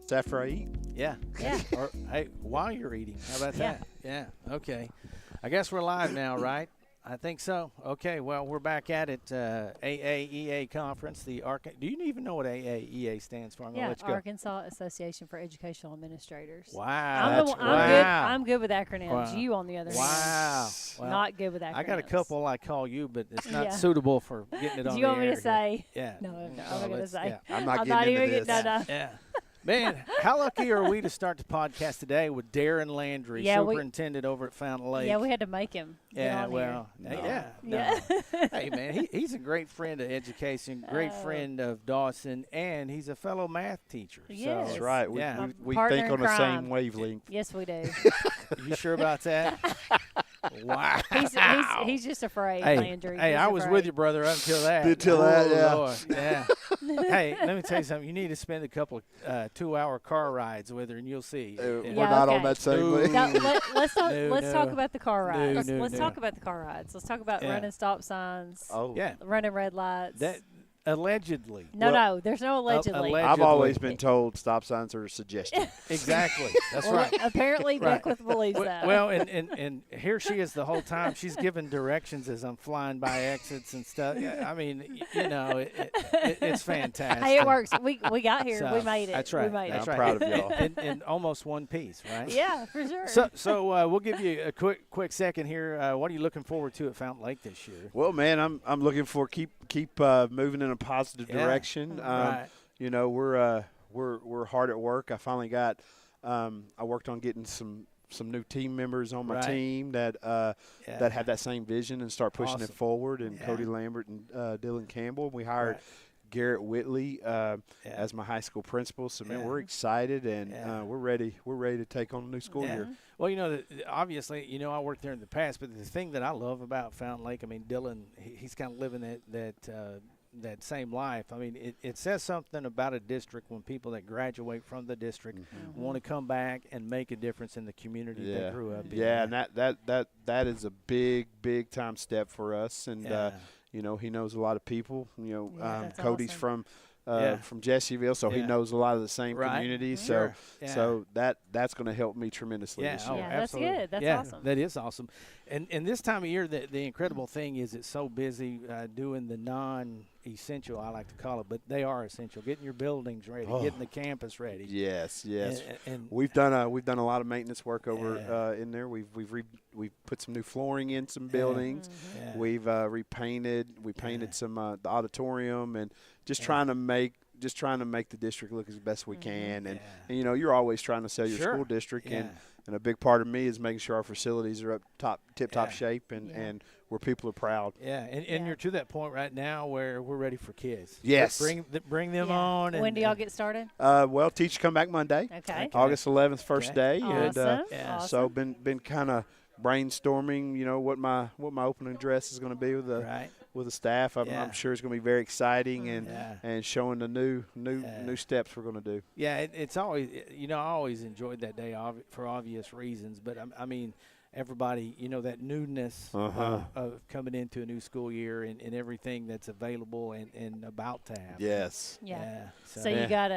just after I eat. Yeah. Yeah. Or hey, while you're eating. How about Yeah. that? Yeah. Okay. I guess we're live now, right? I think so. Okay. Well, we're back at it. AAEA conference. Do you even know what AAEA stands for? I'm gonna Yeah, let you go. Arkansas Association for Educational Administrators. Wow. I'm good with acronyms. Wow. You, on the other hand, Wow. Well, not good with acronyms. I got a couple I call you, but it's not Yeah. suitable for getting it on Do the you want air me to here. say? Yeah. No, I'm No, not going to let's- say. yeah. I'm not I'm getting not into even this. getting that. Yeah. Man, how lucky are we to start the podcast today with Darren Landry, Yeah, superintendent over at Fountain Lake? Yeah, we had to make him. get Yeah, on well, No. yeah. here. No. Yeah. Hey, man, he's a great friend of education, great Oh. friend of Dawson, and he's a fellow math teacher. Yes. That's right. We, Yeah. we Partner think in on the same crime. wavelength. Yes, we do. You sure about that? Wow. He's just afraid, Hey, Landry. hey, He's I was afraid. with you, brother, up until that. Until that, Oh, yeah. Lord, yeah. Hey, let me tell you something. You need to spend a couple 2-hour car rides with her, and you'll see. Uh, Yeah. We're Yeah, not on okay. that same Ooh. list. No, let's talk. No, let's talk no. about the car rides. No, let's no. talk about the car rides. Let's talk about Yeah. running stop signs, Oh, Yeah. running red lights. That allegedly. no, there's no allegedly. alleg- I've always allegedly. been told stop signs are a suggestion. Exactly. That's Well, right. Apparently, Right. Beckwith believes that. Well, and here she is the whole time. She's giving directions as I'm flying by exits and stuff. Yeah, I mean, it's fantastic. hey, it works. We got here. So, we made it. That's right. We made That's it. I'm right. proud of y'all. In almost one piece, right? Yeah, for sure. So we'll give you a quick second here. What are you looking forward to at Fountain Lake this year? Well, man, I'm looking for keep moving in a positive Yeah. direction. Right. You know, we're hard at work. I finally got I worked on getting some new team members on my Right. team that that have that same vision and start pushing Awesome. it forward. And Yeah. Cody Lambert and Dylan Campbell. We hired Right. Garrett Whitley Yeah. as my high school principal. So man, Yeah. we're excited and Yeah. we're ready. We're ready to take on a new school Yeah. year. Well, obviously, I worked there in the past, but the thing that I love about Fountain Lake, I mean, Dylan, he's kind of living that same life. I mean, it says something about a district when people that graduate from the district want to come back and make a difference in the community they grew up in. Yeah, and that is a big time step for us. And Yeah. he knows a lot of people. Yeah, that's Cody's awesome. from Jessieville, so he Yeah. knows a lot of the same Right. community. Sure. So Yeah. so that's going to help me tremendously Yeah, this oh, year. Yeah, that's absolutely. good. That's yeah, awesome. That is awesome. And this time of year, the incredible thing is it's so busy doing the non-essential, I like to call it, but they are essential. Getting your buildings ready, Oh. getting the campus ready. Yes. And We've done a lot of maintenance work over Yeah. in there. We've put some new flooring in some buildings. yeah. We've repainted. We painted some the auditorium and just Yeah. trying to make the district look as best we can. And, Yeah. and you're always trying to sell your Sure. school district, Yeah. and a big part of me is making sure our facilities are tip top Yeah. shape and, Yeah. and where people are proud. Yeah, and Yeah. you're to that point right now where we're ready for kids. Yes. Bring them Yeah. on. When and, do y'all get started? Well, teachers come back Monday, Okay. August 11th, first Okay. day, Awesome. and Yeah. Awesome. so been kind of brainstorming. What my opening address is going to be with the right? with the staff. Yeah. I'm sure it's going to be very exciting and Yeah. and showing the new steps we're going to do. Yeah, it's always I always enjoyed that day for obvious reasons, but I mean everybody that newness of coming into a new school year and everything that's available and about to happen. Yes. Yeah. So, So you got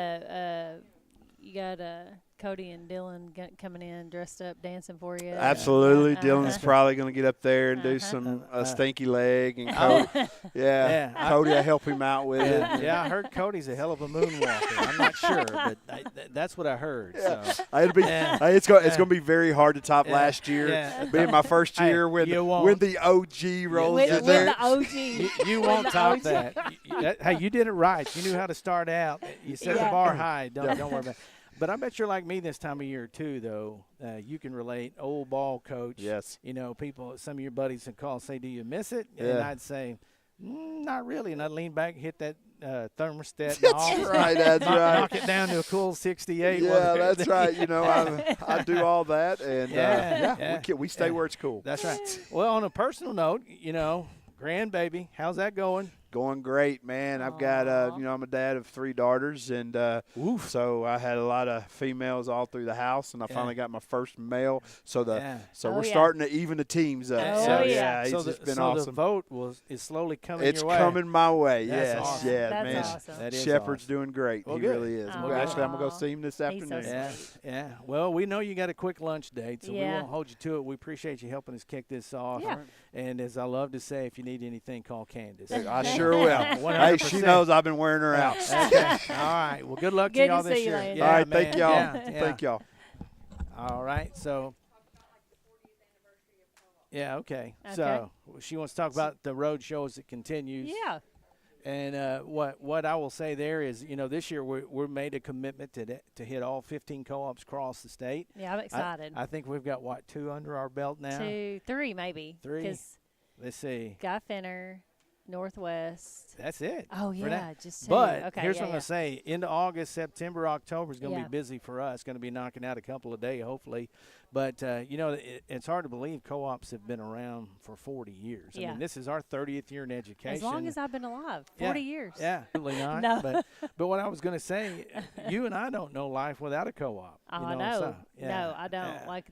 Cody and Dylan coming in dressed up, dancing for you. Absolutely. Uh-huh. Dylan's probably going to get up there and do some stinky leg, and Cody, Yeah. Cody, I help him out with it. yeah, I heard Cody's a hell of a moonwalker. I'm not sure, but that's what I heard. So. It'll be it's going to be very hard to top Yeah. last year. Yeah. Being my first Hey, year when you won't. when the OG rolls With in there. the OG. You With won't the top OG. that. Hey, you did it right. You knew how to start out. You set the Yeah. bar high. Don't worry about it. But I bet you're like me this time of year too, though. You can relate. Old ball coach. Yes. People. Some of your buddies would call and say, "Do you miss it?" And Yeah. I'd say, "Not really." And I'd lean back, and hit that thermostat. That's right. That's right. Knock it down to a cool 68. Yeah, that's right. I do all that, and Yeah. we stay where it's cool. That's right. Well, on a personal note, grandbaby, how's that going? Going great, man. I've got, Aw. I'm a dad of 3 daughters, and Oof. so I had a lot of females all through the house, and I Yeah. finally got my first male. So Yeah. Oh, we're yeah. starting to even the teams up. Oh, so yeah. it's So just the, been so the awesome. vote is slowly coming It's your way. coming my way. That's yes, awesome. yeah, That's man. awesome. That is Shepard's awesome. doing great. Well, he good. really is. Well, Actually, I'm good. gonna go see him this He's so afternoon. Yeah, Sweet. yeah. Well, we know you got a quick lunch date, so we Yeah. won't hold you to it. We appreciate you helping us kick this off. Yeah. And as I love to say, if you need anything, call Candace. I sure will. Hey, 100%. she knows I've been wearing her out. Okay. All right. Well, good luck Good to y'all to this see you, year. Lane. Yeah, All right, man. thank y'all. Yeah, yeah. Thank y'all. All right. So. Yeah. Okay. Okay. So she wants to talk about the road show as it continues. Yeah. And what I will say there is, this year we're made a commitment to hit all 15 co-ops across the state. Yeah, I'm excited. I think we've got 2 under our belt now. 2, 3 maybe. 3. 'Cause Let's see. Guy Fenner, Northwest. That's it. Oh for yeah, now. just 2. But okay, here's yeah, what I'm yeah. going to say. Into August, September, October is going to Yeah. be busy for us. Going to be knocking out a couple a day, hopefully. But, it's hard to believe co-ops have been around for 40 years. I Yeah. mean, this is our 30th year in education. As long as I've been alive, Yeah. 40 years. Yeah, absolutely not. No. But what I was going to say, you and I don't know life without a co-op. Oh, you I know, know. so, yeah, No, I don't. yeah, Like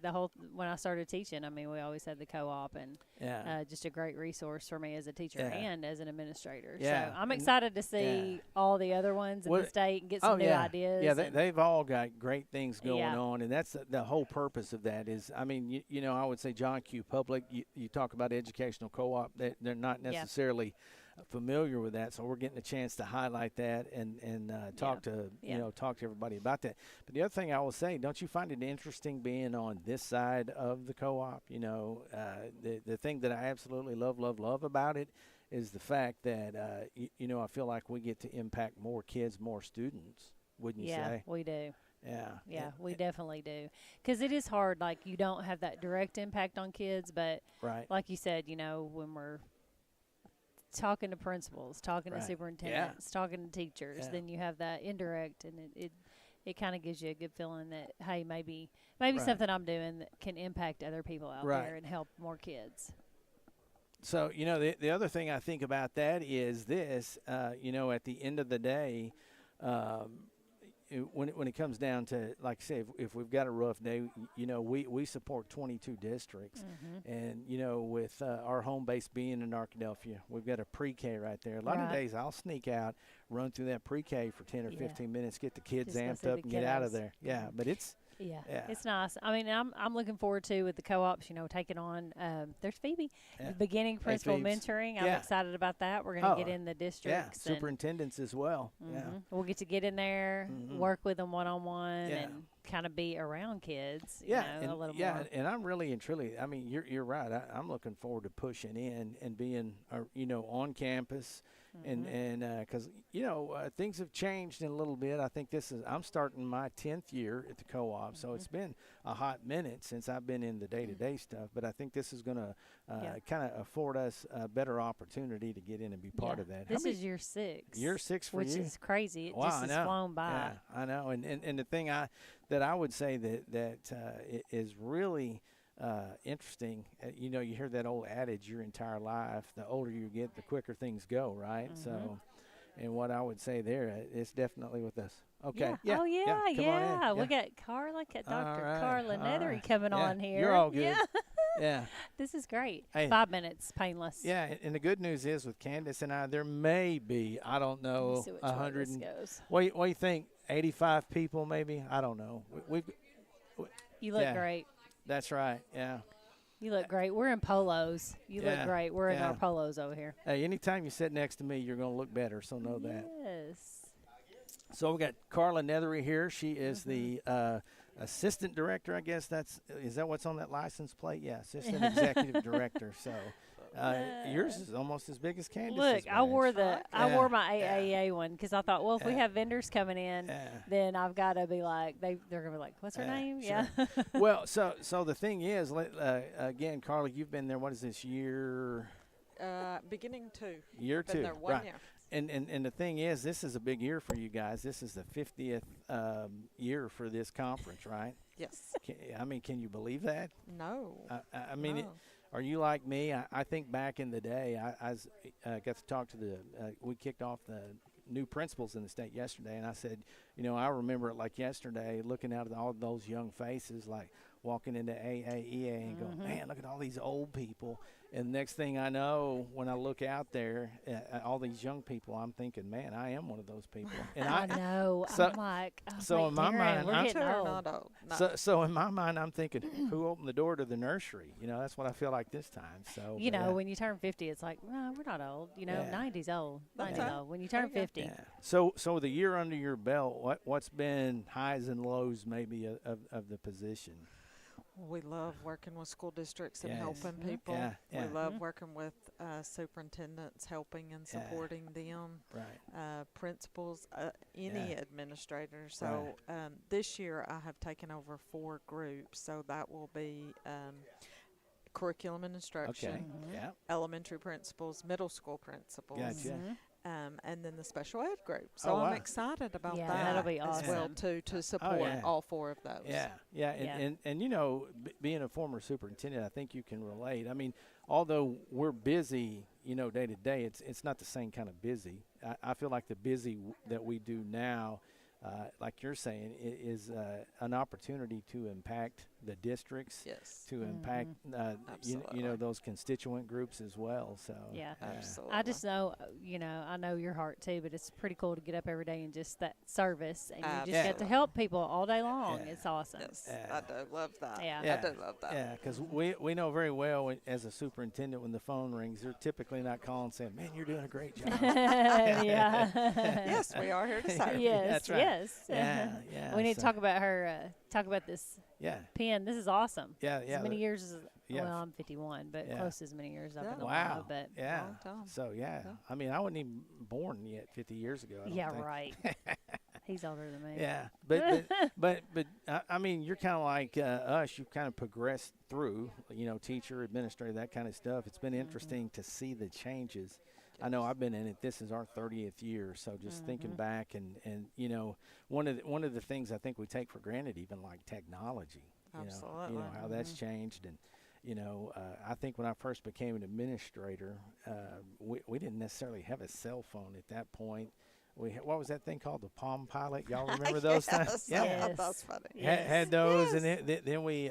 when I started teaching, I mean, we always had the co-op and yeah. just a great resource for me as a teacher Yeah. and as an administrator. Yeah. So I'm And- excited to see yeah. all the other ones in What- the state and get some new yeah. ideas. Yeah, and- they've all got great things going Yeah. on, and that's the whole purpose of that is, I mean, I would say John Q. Public, you talk about educational co-op, they're not Yeah. necessarily familiar with that, so we're getting a chance to highlight that and talk to talk to everybody about that. But the other thing I will say, don't you find it interesting being on this side of the co-op? The thing that I absolutely love about it is the fact that I feel like we get to impact more kids, more students. Wouldn't you yeah, say? we do. Yeah. Yeah, we definitely do. Because it is hard. Like, you don't have that direct impact on kids, but Right. like you said, when we're talking to principals, talking Right. to superintendents, talking to teachers, Yeah. then you have that indirect, and it kind of gives you a good feeling that, hey, maybe Right. something I'm doing that can impact other people out Right. there and help more kids. So, the other thing I think about that is this, at the end of the day, when it comes down to, like I say, if we've got a rough day, we support 22 districts. Mm-hmm. And, with our home base being in Arkadelphia, we've got a pre-K right there. A lot of Right. days I'll sneak out, run through that pre-K for 10 or Yeah. 15 minutes, get the kids Just go amped see up the and get out of kiddos. there. Yeah, but it's Yeah, Yeah. it's nice. I mean, I'm looking forward to with the co-ops, taking on. There's Phoebe, Yeah. beginning principal Phoebes. mentoring. I'm Yeah. excited about that. We're going to get Oh, in the yeah, districts. and, superintendents as well. Yeah. We'll get to get in there, Mhm. work with them one-on-one, Yeah. and kind of be around kids. Yeah, a little yeah, more. and I'm really and truly. I mean, you're right. I'm looking forward to pushing in and being, on campus, Mm-hmm. and because things have changed in a little bit. I think I'm starting my 10th year at the co-op, so it's been a hot minute since I've been in the day-to-day stuff. But I think this is going to kind of afford us a better opportunity to get in and be part Yeah. of that. This is year 6. year 6 for which you? is crazy. It Wow, just I has know. flown by. Yeah, I know. And the thing that I would say that is really interesting. You hear that old adage: your entire life, the older you get, the quicker things go. Right. So, and what I would say there, it's definitely with us. Okay. Yeah. Oh, yeah. yeah, Come on in. We got Carla, Dr. right, Carla all Nethery right. coming Yeah, on here. you're all good. Yeah. Yeah. This is great. Hey. 5 minutes, painless. Yeah. And the good news is with Candace and I, there may be, I don't Let me know, see which way 100. this goes. What do you think? 85 people, maybe? I don't know. We've. You look Yeah. great. That's right. Yeah. You look great. We're in polos. You Yeah, look great. We're in yeah. our polos over here. Hey, anytime you sit next to me, you're going to look better, so know that. Yes. So we got Carla Nethery here. She is the assistant director, I guess. Is that what's on that license plate? Yeah, assistant executive director. So yours is almost as big as Candace's. Look, I wore badge. I Yeah, wore my yeah. AAA one because I thought, well, if we Yeah. have vendors coming in, Yeah. then I've got to be like they're gonna be like, what's her Yeah, name? sure. Yeah. Well, so the thing is, again, Carla, you've been there. What is this year? Beginning 2. Year Been 2, there 1 right? year. And the thing is, this is a big year for you guys. This is the 50th year for this conference, right? Yes. Can you believe that? No. I mean, no. are you like me? I think back in the day, got to talk to we kicked off the new principals in the state yesterday, and I said, I remember it like yesterday, looking out at all those young faces, like walking into Aaea and going, man, look at all these old people. And next thing I know, when I look out there at all these young people, I'm thinking, man, I am one of those people. And I know. So- I'm like, so in my Darren, mind, we're I'm- getting Two are old. not old. No. So in my mind, I'm thinking, who opened the door to the nursery? That's what I feel like this time. So You but know, yeah. when you turn 50, it's like, no, we're not old. Yeah. 90's old. That's 90's right. old. When you There turn you go. 50, Yeah. So the year under your belt, what's been highs and lows maybe of the position? We love working with school districts and Yes. helping Mhm. people. Yeah, yeah. We love working with superintendents, helping and Yeah. supporting them. Right. Principals, any Yeah. administrator. So this year I have taken over 4 groups. So that will be curriculum and instruction, Okay. Mhm. Yeah. elementary principals, middle school principals, Gotcha. Mhm. and then the special ed group. So Oh, I'm wow. excited about Yeah, that that'll be as well awesome. too, to support yeah. all 4 of those. Yeah, yeah, and, Yeah. and being a former superintendent, I think you can relate. I mean, although we're busy, day to day, it's not the same kind of busy. I feel like the busy that we do now, like you're saying, is an opportunity to impact the districts, Yes. to impact Absolutely. those constituent groups as well. So Yeah. Absolutely. I just know, I know your heart too, but it's pretty cool to get up every day and just that service, and you just get to Absolutely. help people all day long. Yeah. It's awesome. Yes, Yeah. I do love that. Yeah. Yeah. I do love that. Yeah, because we know very well as a superintendent when the phone rings, they're typically not calling saying, "Man, you're doing a great job." Yeah. Yes, we are here to serve. Yes. That's right. Yes. Yeah, yeah. We need to so- talk about her. Talk about this Yeah, pen. This is awesome. yeah, yeah. As many years as yeah. well, I'm 51, but Yeah. close to as many years I've Yeah. been Wow. alive. But Yeah. Long time. So yeah. Yeah. I mean, I wasn't even born yet 50 years ago. I don't yeah, think. right. He's older than me. Yeah, but I mean, you're kind of like us. You've kind of progressed through, teacher, administrator, that kind of stuff. It's been interesting to see the changes. I know I've been in it. This is our 30th year, so just thinking back and one of the things I think we take for granted, even like technology. Absolutely. How that's changed, and I think when I first became an administrator, we didn't necessarily have a cell phone at that point. What was that thing called, the Palm Pilot? Y'all remember those times? Yes. Yeah. Yes. That's funny. Had those, and then we,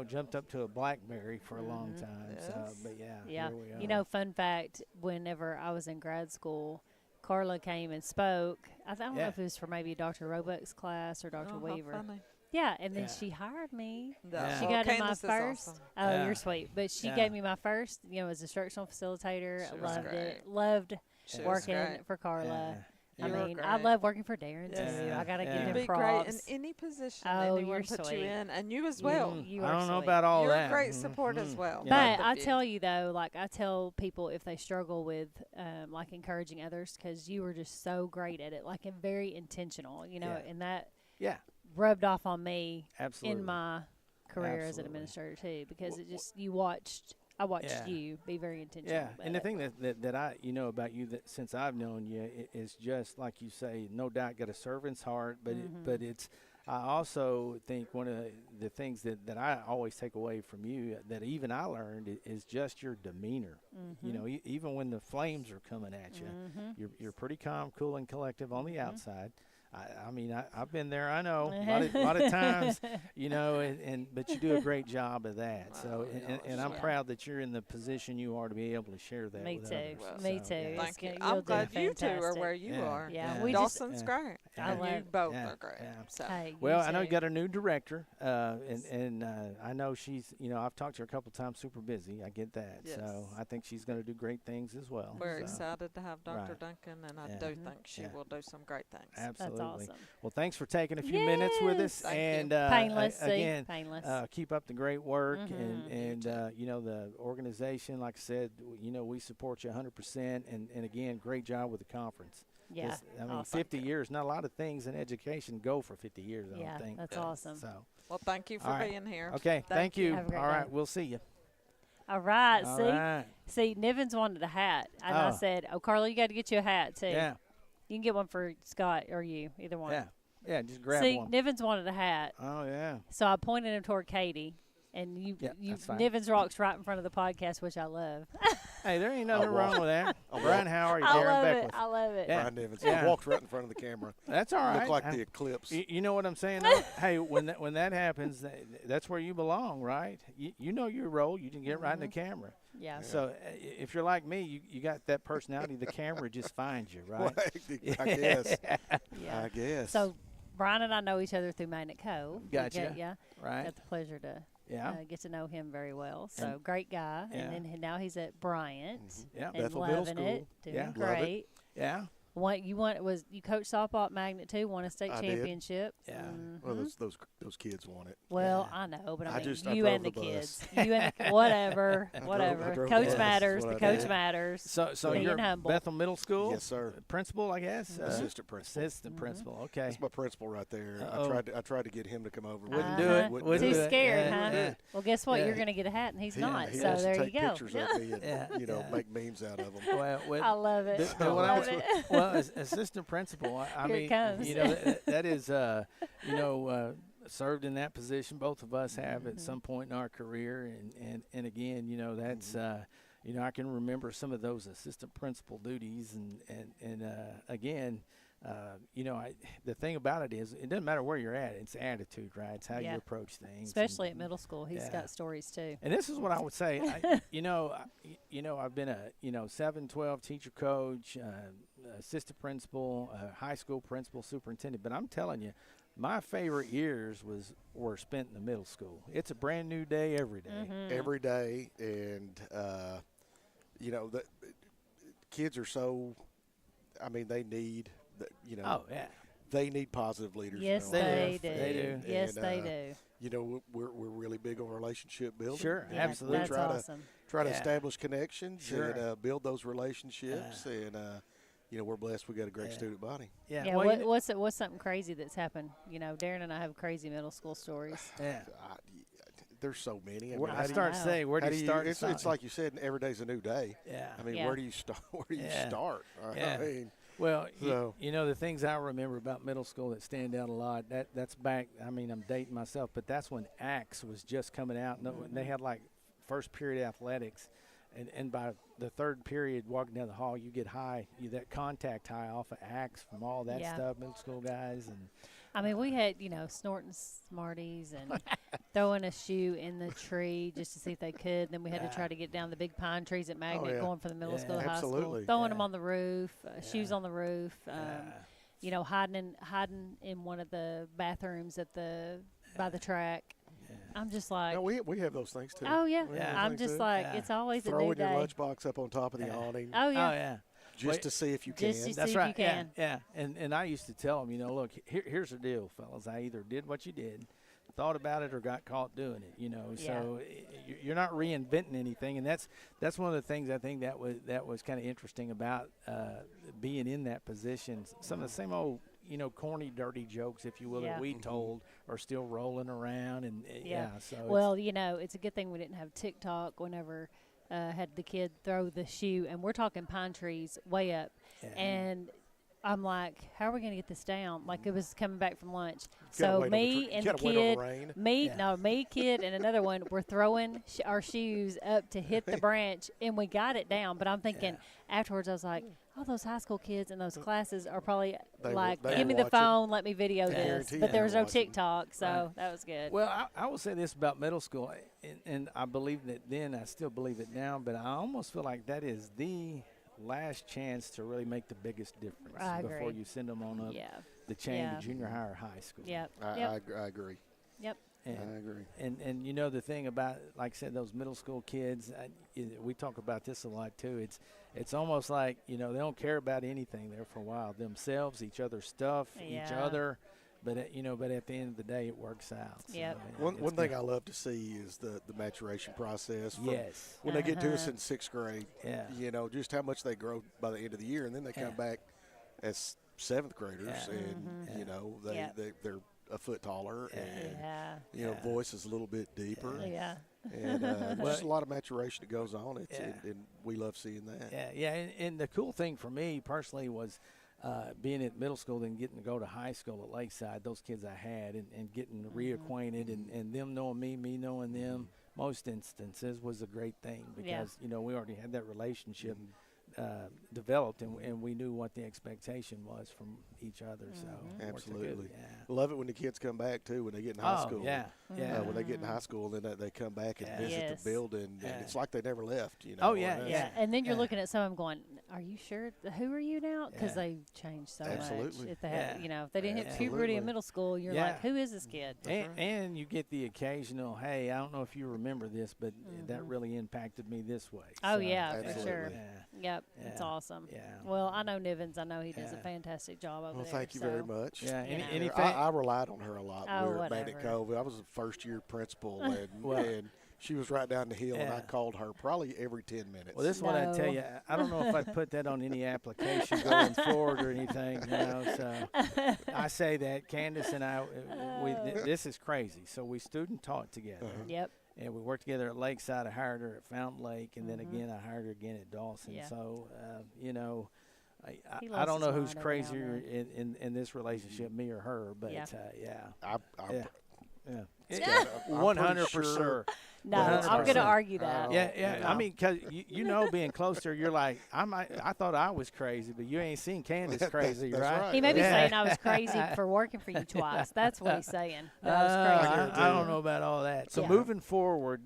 jumped up to a BlackBerry for a long time. So, Yes. but yeah, Yeah. here we are. Fun fact, whenever I was in grad school, Carla came and spoke. I don't know Yeah. if it was for maybe Dr. Roebuck's class or Dr. Oh, how Weaver. funny. Yeah, and then Yeah. she hired me. Yeah. She Well, got in my Candace is first. awesome. Oh, Yeah. you're sweet. But she Yeah. gave me my first, as instructional facilitator. She was Loved great. it. Loved She was working great. for Carla. Yeah. I You were mean, I great. love working for Darren too. Yeah. I gotta Yeah. give You'd him be props. great in any position Oh, anyone you're put sweet. you in, and you as well. You I are don't know sweet. about all You're that. a great support as Mhm. well. Yeah. But Both I of you. tell you though, like I tell people if they struggle with like encouraging others, because you were just so great at it, like and very intentional, Yeah. and that Yeah, rubbed off on me absolutely. in my career as an Absolutely. administrator too, because Wh- it just I watched Yeah. you be very intentional. Yeah, about and the it. thing that I about you that since I've known you is just like you say, no doubt got a servant's heart, but but it's I also think one of the things that I always take away from you that even I learned is just your demeanor. Even when the flames are coming at you, you're pretty calm, cool, and collective on the outside. I mean, I've been there. I know a lot of times, but you do a great job of that. So, and I'm Yeah. proud that you're in the position you are to be able to share that. Me with too. others. Well, Me So, too. yeah. It's Thank you. good. You'll I'm do glad you two are fantastic. where you Yeah. are. Yeah, we just- Dawson's Yeah. great. I And you love- both Yeah. are great. Yeah. So Hey, Well, you I know you too. got a new director, and I know she's, I've talked to her a couple times, super busy. I get that. So Yes. I think she's going to do great things as well. we're So, excited to have Dr. Right. Duncan, and I Yeah. do think she Yeah. will do some great things. Absolutely. That's awesome. Well, thanks for taking a few minutes with us. Yes. Thank you. And Painless, see? again, Painless. keep up the great work, Mhm. and the organization. Like I said, we support you 100%. And again, great job with the conference. Yeah. It's- I mean, awesome. 50 years. Not a lot of things in education go for 50 years. I Yeah, don't think. that's Yeah. awesome. So Well, thank you for All right. being here. okay, thank you. Have a great All right, day. we'll see you. All right. All see, right. see, Nivens wanted a hat, and I Oh. said, "Oh, Carla, you got to get you a hat too. Yeah, You can get one for Scott or you, either one." yeah. Just grab See, one. Nivens wanted a hat, Oh yeah. so I pointed him toward Katie, And you that's fine. Nivens Rock's right in front of the podcast, which I love. Hey, there ain't nothing I wrong walked- with that. I Brian, walked- how are you? I Darren love it. Beckwith. I love it. Yeah. Brian Evans. Yeah. I walked right in front of the camera. That's all right. Looked like the eclipse. You know what I'm saying? Though? Hey, when that happens, that's where you belong, right? You know your role. You can get right in the camera. Yeah. So if you're like me, you got that personality. The camera just finds you, right? I guess. Yeah. I guess. So Brian and I know each other through Magnet Co. Gotcha. Yeah. Right. Got the pleasure to Yeah. get to know him very well. So And- great guy. Yeah. And then now he's at Bryant. Yeah. And Bethel Middle loving School. it, doing Yeah. Love it. great. Yeah. You coached softball at Magnet too, won a state I did. championship. Yeah. Well, Mhm. those kids want it. Well, Yeah. I know, but I I mean, just- I you drove and the the bus. kids, you and whatever, I whatever. drove Coach the bus. matters. That's The what I coach did. matters. So Being you're humble. Bethel Middle School Yes, sir. principal, I guess. Assistant principal. Assistant principal. Okay. That's my principal right there. Uh-oh. I tried to get him to come over. Wouldn't do it. Wouldn't Wouldn't Too do it. scared, Yeah, huh? yeah. Well, guess what? Yeah. You're going to get a hat, and he's He- not. he So wants to there you take go. pictures of me and Yeah. make memes out of them. Well, I love it. But I when I love was- it. well, as assistant principal, I Here it mean, comes. you know, that is, served in that position. Both of us have at some point in our career, and again, you know, that's, I can remember some of those assistant principal duties, and again, the thing about it is, it doesn't matter where you're at; it's attitude, right? It's how Yeah. you approach things, Especially at middle school. He's Yeah. got stories too. And this is what I would say. I've been a 7-12 teacher coach, assistant principal, high school principal, superintendent. But I'm telling you, my favorite years were spent in the middle school. It's a brand new day every day. Mm-hmm. Every day, and the kids are so. I mean, they need. Oh yeah, They need positive leaders. Yes, in their they life. do. They do. Yes, And, they do. You know, we're really big on relationship building. Sure, Yeah, absolutely. That's Try to- awesome. Try to Yeah. establish connections Sure. and build those relationships, and we're blessed. We got a great Yeah. student body. Yeah. Yeah, well, what's something crazy that's happened? You know, Darren and I have crazy middle school stories. yeah. There's so many. Where, how I do you- start Wow. saying, where how do you start? It's like you said, every day's a new day. yeah. I mean, Yeah. where do you start? Where do you Yeah. start? Yeah. I mean, Well, So- the things I remember about middle school that stand out a lot, that's back, I mean, I'm dating myself, but that's when Axe was just coming out. And they had like first period athletics. And by the third period, walking down the hall, you get that contact high off of Axe from all that Yeah. stuff, middle school guys. And I mean, we had, snorting Smarties and throwing a shoe in the tree just to see if they could. Then we had to try to get down the big pine trees at Magnet, yeah. going from the middle Yeah. school to high school. Absolutely. Throwing Yeah. them on the roof, shoes Yeah. on the roof. Yeah. Hiding in one of the bathrooms by the track. Yeah. I'm just like, no, we have those things too. oh yeah. We have Yeah. those I'm things just too. like, Yeah. it's always a new throwing your day. lunchbox up on top of the Yeah. awning Oh yeah. Oh, yeah. just Wait. to see if you Just can. to That's see if right. you can. Yeah. And I used to tell them, look, here's the deal, fellas. I either did what you did, thought about it, or got caught doing it. So you're not reinventing anything, and that's one of the things I think that was kind of interesting about being in that position. Some of the same old, corny, dirty jokes, if you will, Yeah. that we told are still rolling around, and Yeah. So Well, it's a good thing we didn't have TikTok whenever had the kid throw the shoe, and we're talking pine trees way up, Yeah. and I'm like, how are we going to get this down? Like, it was coming back from lunch. Gotta So wait on me the and you the gotta wait on kid, the rain. me, kid, and another one, were throwing our shoes up to hit the branch, and we got it down. But I'm thinking afterwards, I was like, oh, those high school kids in those classes are probably They like, were give me the watching. phone, let me video I this. guarantee But they there were was no watching. TikTok, so Right. that was good. Well, I will say this about middle school, and I believed it then, I still believe it now, but I almost feel like that is the last chance to really make the biggest difference I before agree. you send them on up Yeah. the chain Yeah. to junior high or high school. Yep. I Yep. agree. Yep. And, I agree. and the thing about, like I said, those middle school kids, we talk about this a lot too. It's almost like, they don't care about anything there for a while. Themselves, each other's stuff, each Yeah. other. But, but at the end of the day, it works out. So, Yep. One it's thing good. I love to see is the maturation process. From Yes. When they get to us Uh-huh. in sixth grade, Yeah. just how much they grow by the end of the year, and then they come Yeah. back as seventh graders, Yeah. and Mm-hmm. they Yep. they're a foot taller, and Yeah. Yeah. voice is a little bit deeper, Yeah. and there's Well- just a lot of maturation that goes on. Yeah. And we love seeing that. Yeah, and the cool thing for me personally was being at middle school and getting to go to high school at Lakeside, those kids I had, and getting reacquainted and them knowing me knowing them, most instances was a great thing because, we already had that relationship developed and we knew what the expectation was from each other. So it worked Absolutely. good, Love it when the kids come back too when they get in high school. Yeah. When they get in high school, then they come back and visit Yes. the building, and it's like they never left. Oh, yeah, and Yeah, that's- and then you're Yeah. looking at some of them going, "Are you sure? Who are you now?" Because Yeah. they've changed so Absolutely. much. If they have, Yeah. if they didn't hit puberty Absolutely. in middle school, you're Yeah. like, "Who is this kid?" And you get the occasional, hey, I don't know if you remember this, but that really impacted me this way. Oh So, yeah, for Absolutely. sure. Yeah. Yep, it's Yeah. awesome. Yeah. Well, I know Nivens. I know he does a Yeah. fantastic job over Well, there. thank you very so- much. Yeah. You know. Anything? I relied on her a lot when Oh, we were at Bandit whatever. Cove. I was a first-year principal, and, Well- and she was right down the hill, and I Yeah. called her probably every 10 minutes. Well, this is what I tell No. you. I don't know if I'd put that on any application going forward or anything. So I say that Candace and I, this is crazy. So we student taught together, Yep. and we worked together at Lakeside. I hired her at Fountain Lake, and then again I hired her again at Dawson. Yeah. So He I lost don't his know who's mind every now and crazier in this relationship, me or her. But Yeah. I, yeah. I'm 100%. pretty sure- No, Well, I'm going to 100%. argue that. Yeah. No. I mean, because being closer, you're like, I thought I was crazy, but you ain't seen Candace crazy, That's right? right. He may be Yeah. saying I was crazy for working for you twice. That's what he's saying. That I was crazy. I don't know about all that. So Yeah. moving forward,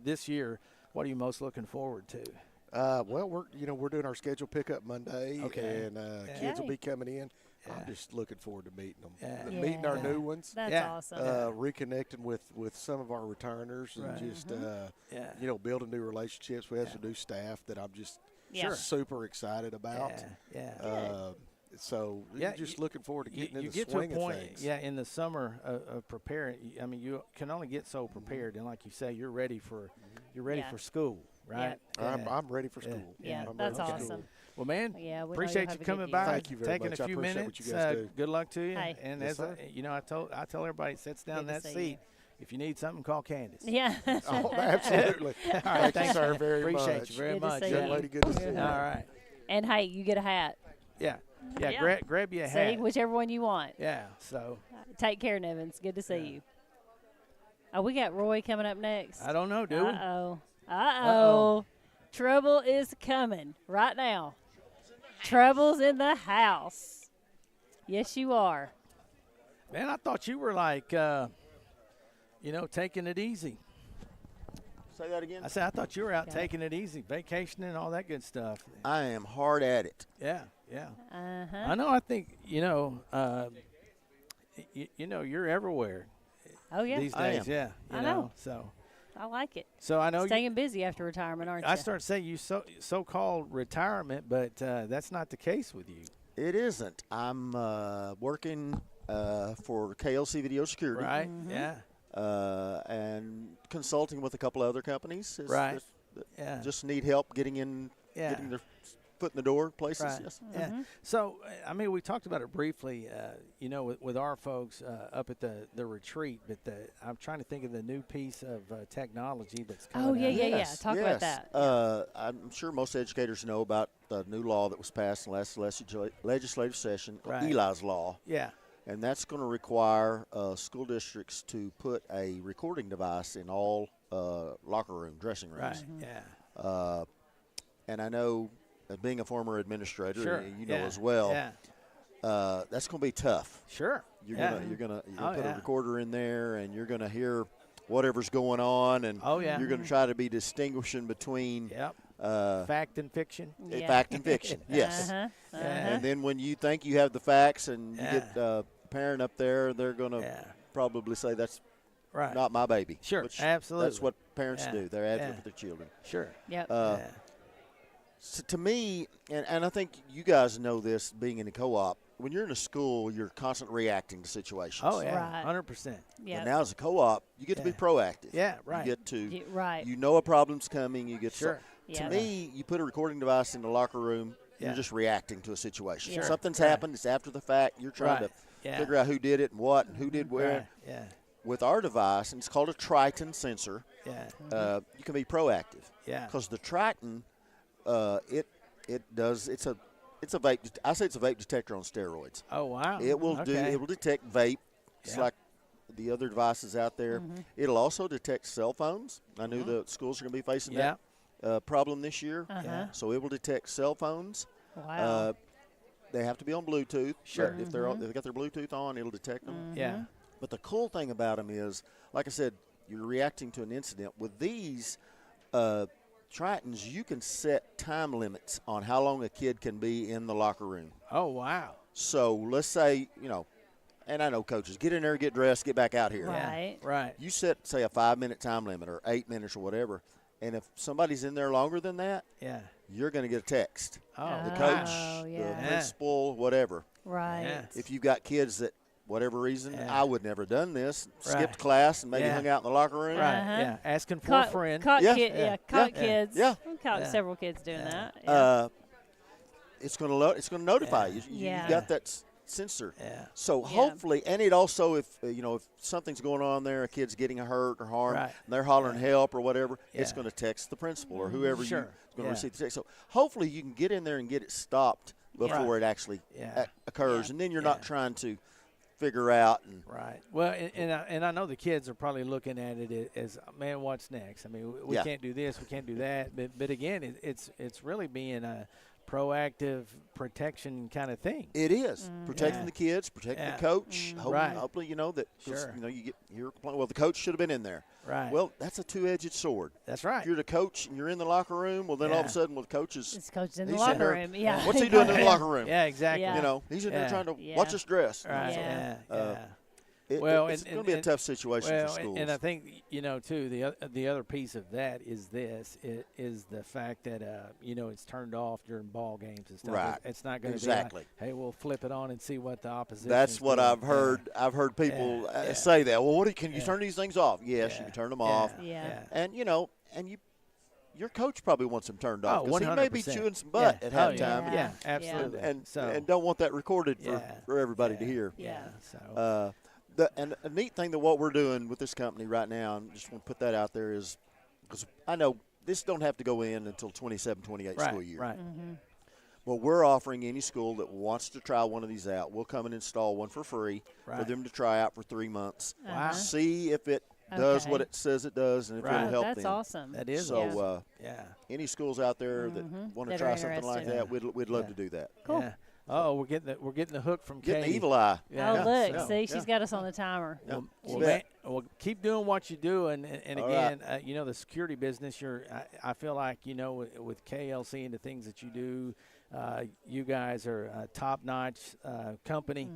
this year, what are you most looking forward to? Well, we're doing our schedule pickup Monday, Okay. and kids will Yay. be coming in. Yeah. I'm just looking forward to meeting them, Yeah. meeting our Yeah. new ones, That's Yeah. awesome. reconnecting with some of our returners, and Right. just Yeah. building new relationships. We have some new staff that I'm just Yeah. super excited about. Yeah. So Yeah, just you- looking forward to getting in you the get to a swing of point, things. in the summer of preparing. I mean, you can only get so prepared, and like you say, you're ready for Yeah. school, right? I'm ready for Yeah. school. Yeah, I'm that's ready for school. awesome. Well, man, Yeah, we know you'll appreciate have you a coming good by, year. Thank you very taking much. a I few appreciate minutes. what you guys do. Good luck to you. Hey. And Yes, as sir. I tell everybody that sits down in Good that to see seat, if you need something, call Candace. Yeah. Oh, absolutely. Thank you, sir, very Appreciate much. you very Good to much. see Young you. lady, good to see All you. right. And hey, you get a hat. Yeah. Yeah. Grab you a See, hat. whichever one you want. Yeah. So Take care, Nevins. Good to see you. Oh, we got Roy coming up next. I don't know, do we? Uh-oh. Uh-oh. Trouble is coming right now. Trouble's in the house. Yes, you are. Man, I thought you were like, taking it easy. Say that again. I said I thought you were out Got it. taking it easy, vacationing and all that good stuff. I am hard at it. Yeah. Uh-huh. I know. I think you're everywhere Oh, yeah. these I days. am. Yeah. I know. So I like it. I know. Staying busy after retirement, aren't you? I start saying you so-called retirement, but that's not the case with you, It isn't. I'm working for KLC Video Security, right? Mm-hmm. Yeah. and consulting with a couple other companies. Right. that Yeah. Just need help getting their foot in the door places. Right. Yes. Yeah. So, I mean, we talked about it briefly, with our folks up at the retreat, but I'm trying to think of the new piece of technology that's coming Oh, yeah, out. yeah, yeah. Yes, Talk about that. I'm sure most educators know about the new law that was passed in the last legislative session, Right. Eli's Law, Yeah. and that's going to require school districts to put a recording device in all locker room, dressing rooms. Right. Yeah. And I know, being a former administrator, Sure. you know Yeah. as well, Yeah. that's going to be tough. Sure. You're yeah. gonna Oh, put yeah. a recorder in there, and you're gonna hear whatever's going on, and Oh, yeah. you're gonna try to be distinguishing between Yep. uh, Fact and fiction. Yeah. fact and fiction. Yes. Uh-huh. Yeah. And then when you think you have the facts, and you Yeah. get a parent up there, they're gonna Yeah. probably say that's Right. not my baby. Sure. Which Absolutely. That's what parents Yeah. do. They're advocate Yeah. for their children. Sure. Yep. Yeah. So to me, and I think you guys know this, being in a co-op, when you're in a school, you're constantly reacting to situations. Oh, yeah. Right. 100%. Yep. And now as a co-op, you get to be Yeah. proactive. Yeah. Right. You get to, Right. you know a problem's coming. You get Sure. Yeah. To me, you put a recording device in the locker room, Yeah. you're just reacting to a situation. Sure. Something's Right. happened. It's after the fact. You're trying Right. to Yeah. figure out who did it and what and who did where. Right. Yeah. With our device, and it's called a Triton sensor, Yeah. you can be proactive. Yeah. Because the Triton, it's a it's a vape. I say it's a vape detector on steroids. Oh wow. It will okay. It will detect vape, just Yeah. like the other devices out there. It'll also detect cell phones. I knew the schools are going to be facing Yeah. that problem this year. Yeah. So it will detect cell phones. Wow. They have to be on Bluetooth. Sure. But if if they got their Bluetooth on, it'll detect them. Yeah. But the cool thing about them is, like I said, you're reacting to an incident. With these Tritons, you can set time limits on how long a kid can be in the locker room. Oh wow. So let's say, and I know coaches, get in there, get dressed, get back out here. Right. Right. You set, say, a 5-minute time limit or 8 minutes or whatever, and if somebody's in there longer than that, Yeah. you're going to get a text. Oh. The Oh, coach, the yeah. principal, whatever. Right. Yeah. If you've got kids that, whatever reason, Yeah. I would never done this, Right. skipped class and maybe Yeah. hung out in the locker room. Right. Uh-huh. Yeah. Asking for a Caught, friend. caught Yeah. kid, Yeah. caught Yeah. kids. Yeah. I've caught Yeah. several kids doing Yeah. that. Yeah. It's going to it's going to notify Yeah. you. Yeah. You've got that sensor. Yeah. So Yeah. hopefully, and it also, if if something's going on there, a kid's getting hurt or harmed, Right. and they're hollering help or whatever, it's Yeah. going to text the principal or whoever Sure. you're going to Yeah. receive the text. So hopefully, you can get in there and get it stopped before it actually Yeah. occurs, Yeah. and then you're Yeah. not trying to figure out. And Right. Well, and I know the kids are probably looking at it as, man, what's next? I mean, we Yeah. can't do this, we can't do that. But again, it's really being a proactive protection kind of thing. it is protecting Yeah. the kids, protecting Yeah. the coach. Right. Hopefully, that 'cause, Sure. you hear a complaint. Well, the coach should have been in there. Right. Well, that's a two-edged sword. That's right. If you're the coach and you're in the locker room, well, then all of Yeah. a sudden, the coach is It's coached in the he's sitting locker there, room. Yeah. what's he doing in the Yeah. locker room? Yeah, exactly. Yeah. He's in there Yeah. trying to Yeah. watch us dress. Right. Yeah. Yeah. Uh, yeah. Well, Well, it's and- going to be a and- tough situation Well, for schools. and I think too the other piece of that is is the fact that it's turned off during ball games and stuff. Right. It's not going to Exactly. be like, hey, we'll flip it on and see what the opposition. That's is what doing. I've heard. I've heard people Yeah. Yeah. say that. Well, can you Yeah. turn these things off? Yes, Yeah. you can turn them Yeah. off. Yeah. And your coach probably wants them turned off Oh, because he may be 100%. chewing some butt Yeah. at Oh, halftime, yeah. Yeah. Absolutely. and don't want that recorded Yeah. for everybody to Yeah. hear. Yeah. So. And a neat thing that what we're doing with this company right now, and just want to put that out there, is because I know this don't have to go in until 27-28 right. school year. Right. Well, we're offering any school that wants to try one of these out. We'll come and install one for free for Right. them to try out for 3 months. Wow. See if it does what Okay. it says it does, and if Right. it'll help That's them. awesome. That is So, awesome. Yeah. any schools out there that want to That try are something like interested. that, we'd love Yeah. to do that. Cool. Yeah. Oh, we're getting the hook from Getting Katie. the evil eye. Yeah. Oh, look. Yeah. See, Yeah. she's got us on the timer. Yeah. Well, You bet. well, keep doing what you do, and All again, the security business. I feel like with KLC and the things that you do, you guys are a top-notch company,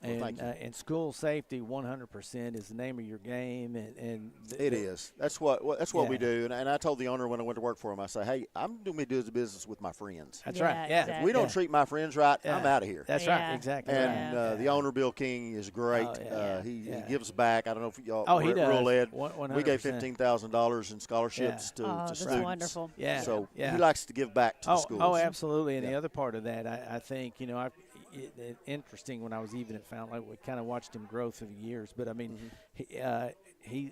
and thank you. and school safety 100% is the name of your game, and It is. That's what we Yeah. do. And I told the owner when I went to work for him, I say, hey, I'm going to be doing business with my friends. That's Yeah, right. Yeah. exactly. If we don't Yeah. treat my friends right, Yeah. I'm out of here. That's Yeah. right. Exactly. And right. the owner, Bill King, is great. Oh, yeah. He Yeah. gives back. I don't know if y'all Oh, he were at Rural does. Ed. 100%. We gave $15,000 in scholarships Oh, to that's students. wonderful. Yeah. So yeah. he likes to give back to the schools. Oh, absolutely. And the Yeah. other part of that, I think, interesting when I was even at Fountain Lake, we kind of watched him grow through the years. But, I mean,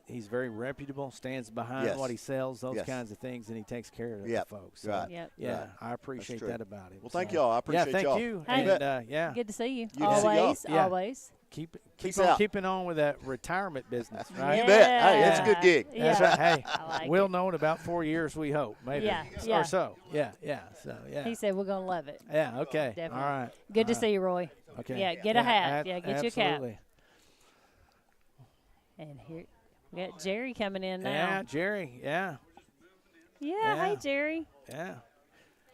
he's very reputable, stands behind Yes. what he sells, those Yes. kinds of things, and he takes care of Yep. the folks. So, Right. Yep. Yeah, Right. I appreciate true. that about him. Well, thank So, y'all. I appreciate yeah, thank y'all. you. Hey. And, yeah, Good to see you. Good to see y'all. Always. Yeah. Always. keep Peace on out. keeping on with that retirement business, right? You bet. Hey, it's a good gig. Yeah. That's right. Hey, I like we'll it. know in about 4 years, we hope, maybe. Yeah, Or yeah. so. Yeah. So, yeah. He said we're going to love it. Yeah, okay. Definitely. All right. Good to All right. see you, Roy. Okay. Yeah, get a hat. Yeah, get you a cap. absolutely. And here we got Jerry coming in now. Yeah, Jerry. Yeah. Yeah, hey, Yeah. Jerry. Yeah.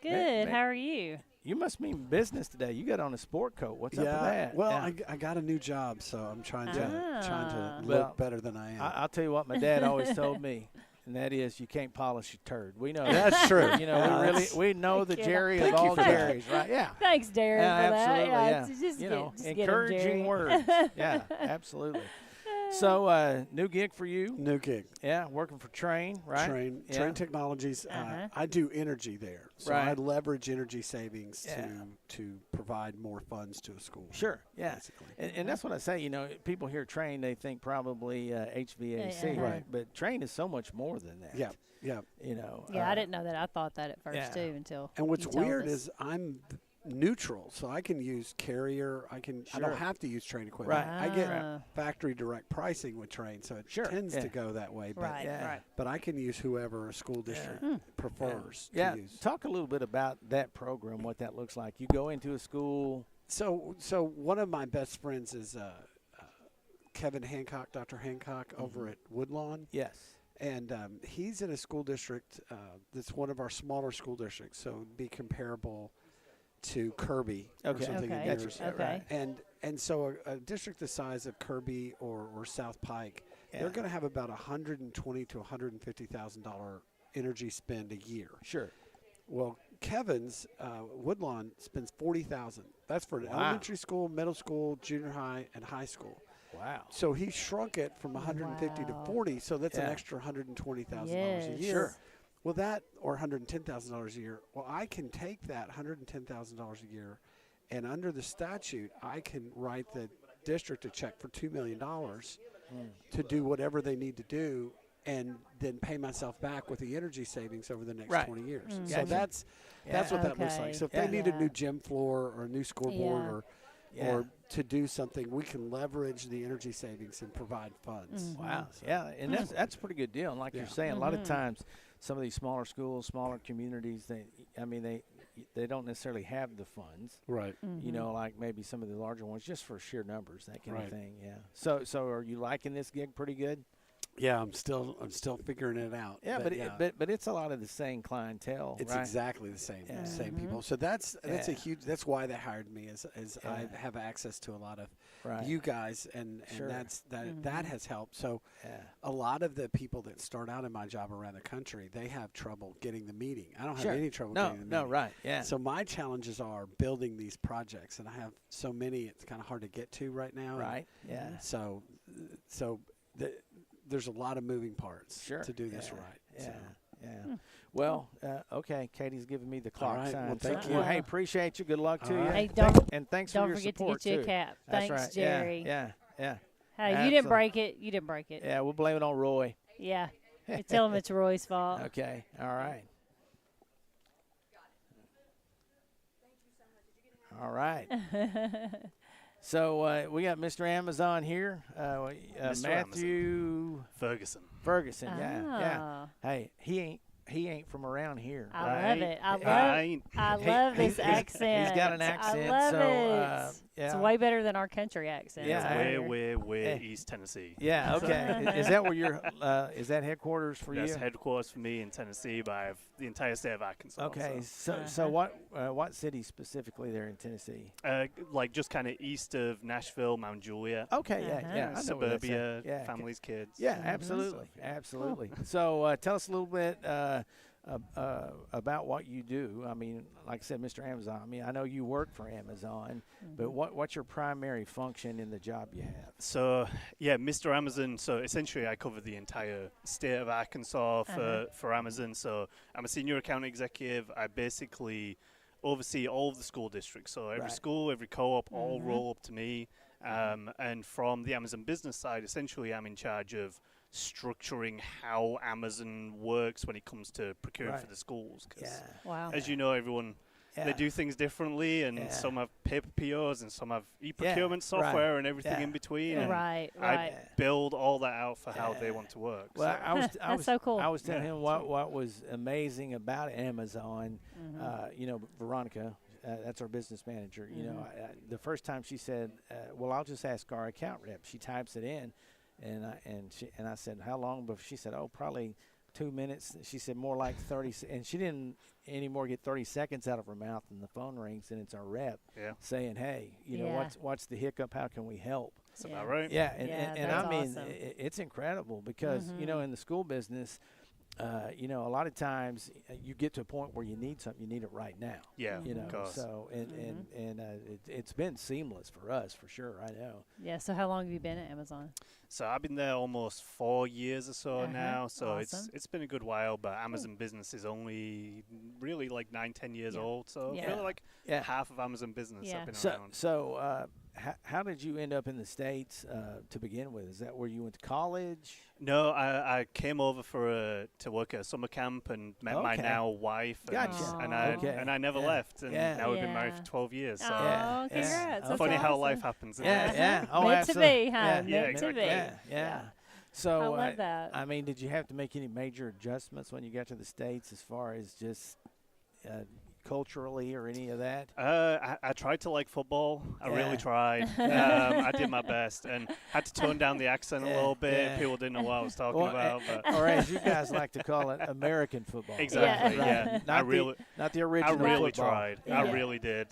Good. ma- How are you? You must mean business today. You got on a sport coat. What's up with that? Well, Yeah. I got a new job, so I'm trying to Ah. look Well, better than I am. I'll tell you what my dad always told me, and that is you can't polish your turd. We know That's true. You know, we know the Thank you. Jerry of Thank you all for that. Jerrys, right? Yeah. Thanks, Darren, Yeah, for that. absolutely. Yeah. it's just You get- know, just get 'em, encouraging Jerry. words. Yeah, absolutely. So, new gig for you? New gig. Yeah, working for Train, right? Train Yeah. Train Technologies. Uh-huh. I do energy there, so I Right. leverage energy savings Yeah. to provide more funds to a school. Sure, yeah. Basically. And that's what I say, people hear Train, they think probably HVAC, Uh-huh. Right. But Train is so much more than that. Yeah, yeah. Yeah, I didn't know that. I thought that at first Yeah. too until And what's you told weird us. is I'm neutral, so I can use Carrier. I Sure. don't have to use Train equipment. Right. I get Ah. factory direct pricing with Train, so it Sure. tends Yeah. to go that way. But, Right, Yeah. right. but I can use whoever a school district prefers Yeah. to use. Talk a little bit about that program, what that looks like. You go into a school. So one of my best friends is Kevin Hancock, Dr. Hancock, over at Woodlawn. Yes. And he's in a school district that's one of our smaller school districts, so it'd be comparable to Kirby Okay. or something Okay. in Gotcha. yours. Okay. And so a district the size of Kirby or South Pike, Yeah. they're going to have about $120,000 to $150,000 energy spend a year. Sure. Well, Kevin's Woodlawn spends $40,000. That's for Wow. elementary school, middle school, junior high, and high school. Wow. So he shrunk it from 150 Wow. to 40. So that's an Yeah. extra $120,000 a Yes. year. Sure. Well, that or $110,000 a year. Well, I can take that $110,000 a year, and under the statute, I can write the district a check for $2 million to do whatever they need to do, and then pay myself back with the energy savings over the next Right. 20 years. So Gotcha. that's Yeah. what that looks like. Okay. So if Yeah. they need a Yeah. new gym floor or a new scoreboard Yeah. Yeah. or to do something, we can leverage the energy savings and provide funds. Wow. Yeah, and that's a pretty good deal. And like you're Yeah. saying, a lot of times, some of these smaller schools, smaller communities, they don't necessarily have the funds. Right. You know, like maybe some of the larger ones, just for sheer numbers, that kind Right. of thing. Yeah. So are you liking this gig pretty good? Yeah, I'm still figuring it out. Yeah, but it's a lot of the same clientele. it's right? exactly the same Yeah. same people. So that's a Yeah. huge. That's why they hired me, is I Yeah. have access to a lot of Right. you guys, and Sure. that has helped. So Yeah. a lot of the people that start out in my job around the country, they have trouble getting the meeting. I don't Sure. have any trouble No, getting the no, meeting. right. Yeah. So my challenges are building these projects, and I have so many. It's kind of hard to get to right now. and right. Yeah. So there's a lot of moving parts Sure. to do this Yeah. right. Yeah. So. Yeah. Well, okay. Katie's giving me the clock right. sign. Well, thank so, you. hey, appreciate you. Good luck to All you. right. Hey, And thanks don't for your forget to support get you a too. cap. That's Thanks, right. Jerry. Yeah. Hey, you Absolutely. didn't break it. You didn't break it. Yeah. We'll blame it on Roy. Yeah. You tell him it's Roy's fault. Okay. All right. All right. So we got Mr. Amazon here, Mr. Matthew Ferguson. Ferguson. Yeah, yeah. Ah. Hey, he ain't from around here. I right? love it. ain't. I He- love he- this he's- accent. He's got an accent. I love so, it. yeah. It's way better than our country accent. Yeah, It's I- We're Eh. East Tennessee. Yeah. Okay. Is that where you're? Is that headquarters for That's you? headquarters for me in Tennessee, but I have the entire state of Arkansas. Okay. So what city specifically there in Tennessee? Like just kind of east of Nashville, Mount Juliet, Okay. Yeah. Uh-huh. Yeah. I know where that's at. suburbia, Yeah. families, kids. Yeah, absolutely, absolutely. So tell us a little bit about what you do. I mean, like I said, Mr. Amazon. I mean, I know you work for Amazon, but what's your primary function in the job you have? So, yeah, Mr. Amazon. So essentially, I cover the entire state of Arkansas for Amazon. So I'm a senior account executive. I basically oversee all of the school districts. So every Right. school, every co-op, all roll up to me. And from the Amazon business side, essentially, I'm in charge of structuring how Amazon works when it comes to procuring Right. for the schools. 'Cause Yeah. Wow. as you know, everyone they do things differently, and Yeah. some have paper POs and some have e-procurement Yeah, right. software and everything Yeah. in between. Yeah. And Right. I Right. build all that out for how they Yeah. want to work. Well, so. I was That's so cool. I was telling Yeah, him so- what was amazing about Amazon. You know, Veronica, that's our business manager. You know, the first time she said, "Well, I'll just ask our account rep." She types it in, and I said, "How long?" Before she said, "Oh, probably 2 minutes." She said, "More like 30." And she didn't anymore get 30 seconds out of her mouth, and the phone rings, and it's our rep Yeah. saying, "Hey, you know, Yeah. what's the hiccup? How can we help?" That's about right. Yeah, and Yeah, I mean, that's awesome. it's incredible because, you know, in the school business, you know, a lot of times you get to a point where you need something, you need it right now. Yeah, You know, of course. so it's been seamless for us for sure. I know. Yeah. So how long have you been at Amazon? So I've been there almost 4 years or so Uh-huh. now. So Awesome. it's been a good while, but Amazon business is only really like 9-10 years Yeah. old. So Yeah. really like Yeah. half of Amazon business Yeah. I've been So around. so how did you end up in the States to begin with? Is that where you went to college? No, I came over to work at a summer camp and met my Okay. now wife. And, Gotcha. Okay. and I never Yeah. left. And Yeah. now we've been married Yeah. for 12 years. So Oh, Yeah. congrats. Yeah. That's funny how awesome. life happens. isn't Yeah, it? yeah. Oh, Meant absolutely. to be, huh? Yeah. Yeah, Meant to be. exactly. Yeah. So I love that. I mean, did you have to make any major adjustments when you got to the States as far as just culturally or any of that? I tried to like football. I Yeah. really tried. I did my best and had to tone down the accent a Yeah, little bit. yeah. People didn't know what I was talking Well, about. But Or as you guys like to call it, American football. exactly, Yeah. yeah. Not I really, not the I original really football. tried. Yeah. I really did.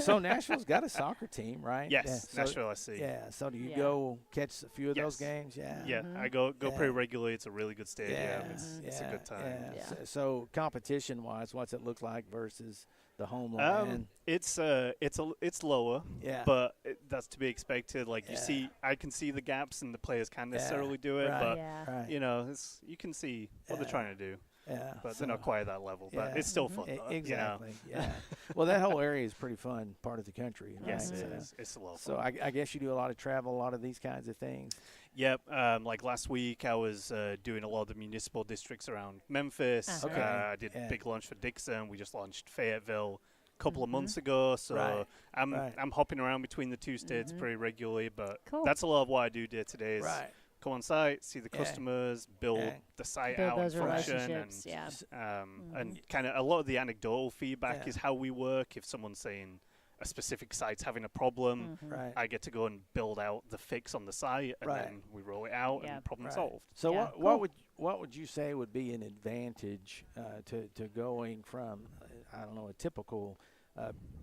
So Nashville's got a soccer team, right? Yes, Yeah. So, Nashville SC. yeah. So do you Yeah. go catch a few of those Yes. games? Yeah. Yeah, Mhm. I go Yeah. pretty regularly. It's a really good stadium. Yeah. It's a good time. Yeah. Yeah. So competition-wise, what's it look like versus the homeland? It's lower, Yeah. but that's to be expected. Like Yeah. I can see the gaps, and the players can't Yeah, necessarily do it. right. But Yeah. Right. you know, you can see what Yeah. they're trying to do. Yeah. But so- they're not quite at that level. But yeah. it's still Mhm. fun. Though, Exactly. Yeah. Well, that whole area is pretty fun part of the country. Right? Yes, it So- is. It's a lot of So fun. I guess you do a lot of travel, a lot of these kinds of things. Yep. Like last week, I was doing a lot of the municipal districts around Memphis. Uh-huh. Okay. I did Yeah. a big launch for Dixon. We just launched Fayetteville a couple of Mhm. months ago. So Right. I'm Right. I'm hopping around between the two states Mhm. pretty regularly. But Cool. that's a lot of what I do day to day. Is Right. come on site, see the Yeah. customers, build Yeah. the site Build out those and function, relationships. Yeah. and kind of a lot of the anecdotal feedback Yeah. is how we work. If someone's saying a specific site's having a problem, Mhm. Right. I get to go and build out the fix on the site, and Right. then we roll it out Yeah. and problem Right. solved. So Yeah. what would you say would be an advantage to going from I don't know, a typical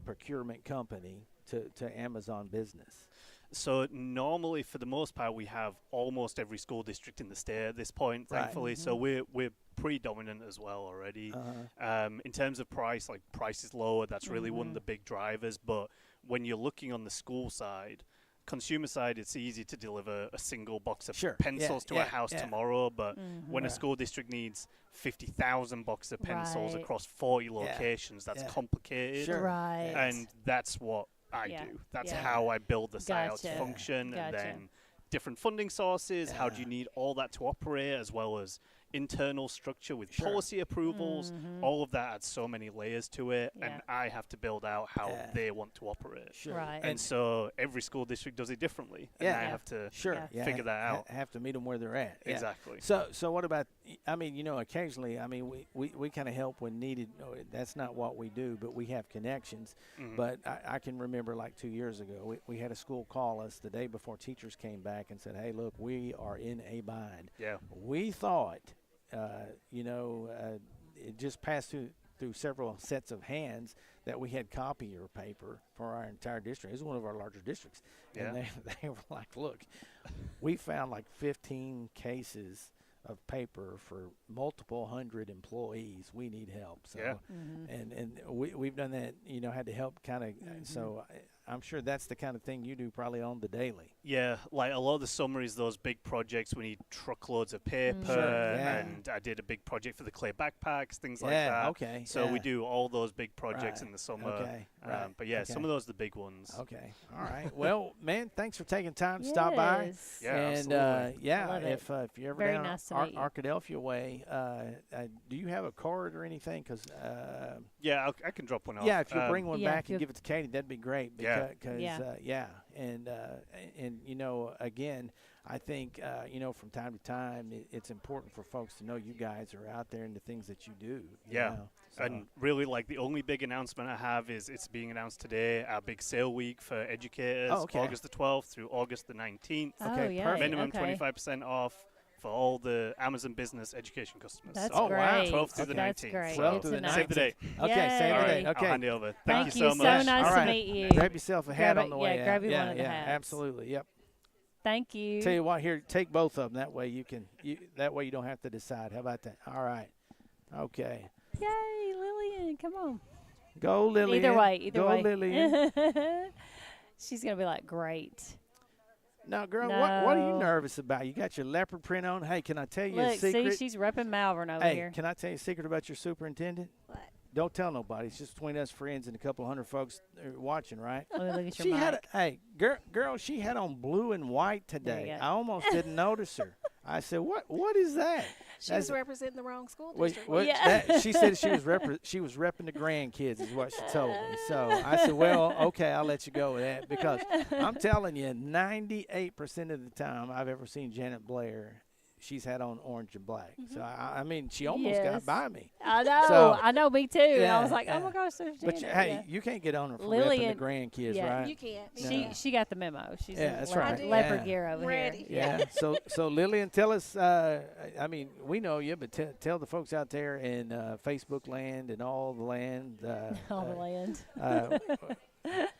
procurement company to Amazon Business? So normally, for the most part, we have almost every school district in the state at this point, Right. thankfully. So we're pretty dominant as well already. In terms of price, like price is lower. That's really one of the big drivers. But when you're looking on the school side, consumer side, it's easy to deliver a single box of Sure. pencils to Yeah. a house Yeah. tomorrow. But when a Right. school district needs 50,000 boxes of pencils Right. across 40 locations, that's Yeah. complicated. Sure. Right. And that's what I Yeah. do. That's Yeah. how I build the site out to Gotcha. function, Gotcha. and then different funding sources. How do Yeah. you need all that to operate, as well as internal structure with Sure. policy approvals? Mhm. All of that adds so many layers to it, Yeah. and I have to build out how Yeah. they want to operate. Sure. Right. And so every school district does it differently, and Yeah. I Yeah. have to Sure. Yeah. Yeah. figure that out. Have to meet them where they're at. Yeah. Exactly. So what about? I mean, occasionally, I mean, we kind of help when needed. No, that's not what we do, but we have connections. Mhm. But I can remember like 2 years ago, we had a school call us the day before teachers came back and said, "Hey, look, we are in a bind. Yeah. We thought, it just passed through several sets of hands that we had copier paper for our entire district. It's one of our larger districts." Yeah. And they were like, "Look, we found like 15 cases of paper for multiple hundred employees. We need help." So, Yeah. and we've done that. Had to help kind of. So I'm sure that's the kind of thing you do probably on the daily. Yeah, like a lot of the summaries, those big projects, we need truckloads of paper, Sure, yeah. and I did a big project for the clay backpacks, things like Yeah, that. okay, So we yeah. do all those big projects Right, in the summer. okay, right, But yeah, okay. some of those are the big ones. Okay. All right. Well, man, thanks for taking time to stop by. Yes. Yeah, And absolutely. I love it. if you're ever Very down nice to meet you. Arkadelphia way, do you have a card or anything? Because Yeah, I can drop one off. yeah, if you bring one Yeah, back if and you- give it to Katie, that'd be great. Yeah. Because Yeah. and again, I think from time to time it's important for folks to know you guys are out there and the things that you do. you Yeah. know. So, And really, like, the only big announcement I have is it's being announced today, our big sale week for educators, Oh, okay. August the 12th through August the 19th. Okay, Oh, yay. perfect. Minimum Okay. 25% off for all the Amazon Business education customers. That's Oh, wow. great. 12th through the That's 19th. great. 12th So through the save the date. okay, save All the right, date. I'll Okay. hand it over. Thank you you so so much. nice All to right. meet you. Grab yourself a hat Grab on the it- way yeah, out. grab you yeah, one of the yeah, hats. absolutely. Yep. Thank you. Tell you what, here, take both of them. That way that way you don't have to decide. How about that? All right. Okay. Yay, Lillian, come on. Go, Lillian. Either way. Go, Lillian. She's gonna be like, great. Now, girl, what are you No. nervous about? You got your leopard print on. Hey, can I tell you a Look, secret? see, she's repping Malvern over hey, here. can I tell you a secret about your superintendent? What? don't tell nobody. It's just between us friends and a couple hundred folks watching, right? Let me look at your She mic. had, girl, she had on blue and white today. go. I almost didn't notice her. I said, "What is that?" She was representing the wrong school Wait, district. what, Yeah. she said she was repping the grandkids is what she told me. So I said, well, okay, I'll let you go with that because I'm telling you, 98% of the time I've ever seen Janet Blair, she's had on orange and black. So I mean, she almost got Yes. by me. I know. So- I know. Me too. And I was Yeah, like, oh yeah. my gosh, there's But Janet. hey, Yeah. you can't get on her for Lillian- repping the grandkids, yeah, right? You can't. No. She got the memo. She's Yeah, a that's leopard, right. leopard Yeah. gear over Ready. here. Yeah. So Lillian, tell us. I mean, we know you, but tell the folks out there in Facebook land and all the land, All the land.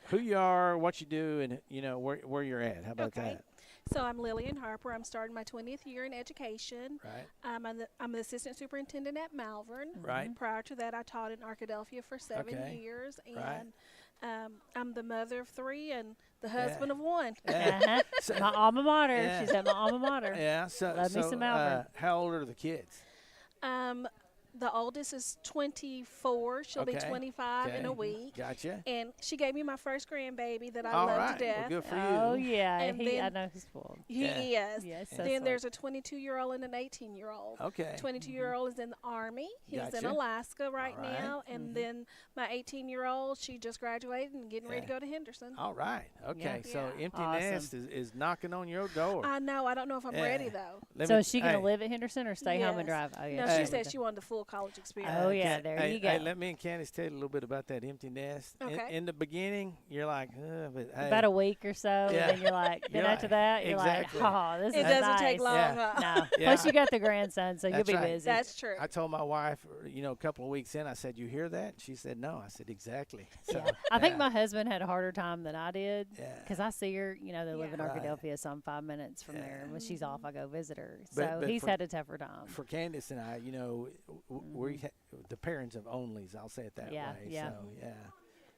who you are, what you do, and where you're at. How about Okay. that? So I'm Lillian Harper. I'm starting my 20th year in education. Right. I'm the assistant superintendent at Malvern. Right. Prior to that, I taught in Arkadelphia for 7 Okay. years, Right. and I'm the mother of 3 and the husband of 1. Yeah. Uh-huh. My alma mater. Yeah. She's at my alma mater. Yeah. So, Love me some Malvern. how old are the kids? The oldest is 24. She'll be Okay. 25 in a Okay. week. Gotcha. And she gave me my first grandbaby that I All love right. to Well, death. good for you. Oh yeah, And I then- know he's spoiled. He Yeah. is. Yes. Then there's a 22-year-old and an 18-year-old. Okay. 22-year-old is in the Army. He's in Gotcha. Alaska right All right. now. And then my 18-year-old, she just graduated and getting ready to Yeah. go to Henderson. All right. Okay. Yeah. So Yeah. empty Awesome. nest is knocking on your door. I know. I don't know if I'm Yeah. ready, though. Let So me- is she gonna hey, live at Henderson or stay home and Yes. drive? Oh No, yeah. she Hey. said she wanted the full college experience. Oh, yeah, Can- there hey, you Hey, go. let me and Candace tell you a little bit about that empty nest. Okay. In the beginning, you're like, but hey. About a week or so, Yeah. and then you're like, then You're after like- that, you're exactly. like, oh, this It is doesn't nice. take long, Yeah. huh? No. Yeah. Plus you got the grandson, so you'll That's be right. busy. That's true. I told my wife, a couple of weeks in, I said, "You hear that?" She said, "No." I said, "Exactly." So, Yeah. I think yeah. my husband had a harder time than I did Yeah. because I see her. They live in Yeah. Right. Arkadelphia, so I'm 5 minutes from there. When she's off, I go visit her. But- So but he's for- had a tougher time. For Candace and I, we the parents of onlys. I'll say it that Yeah, way. yeah. So yeah,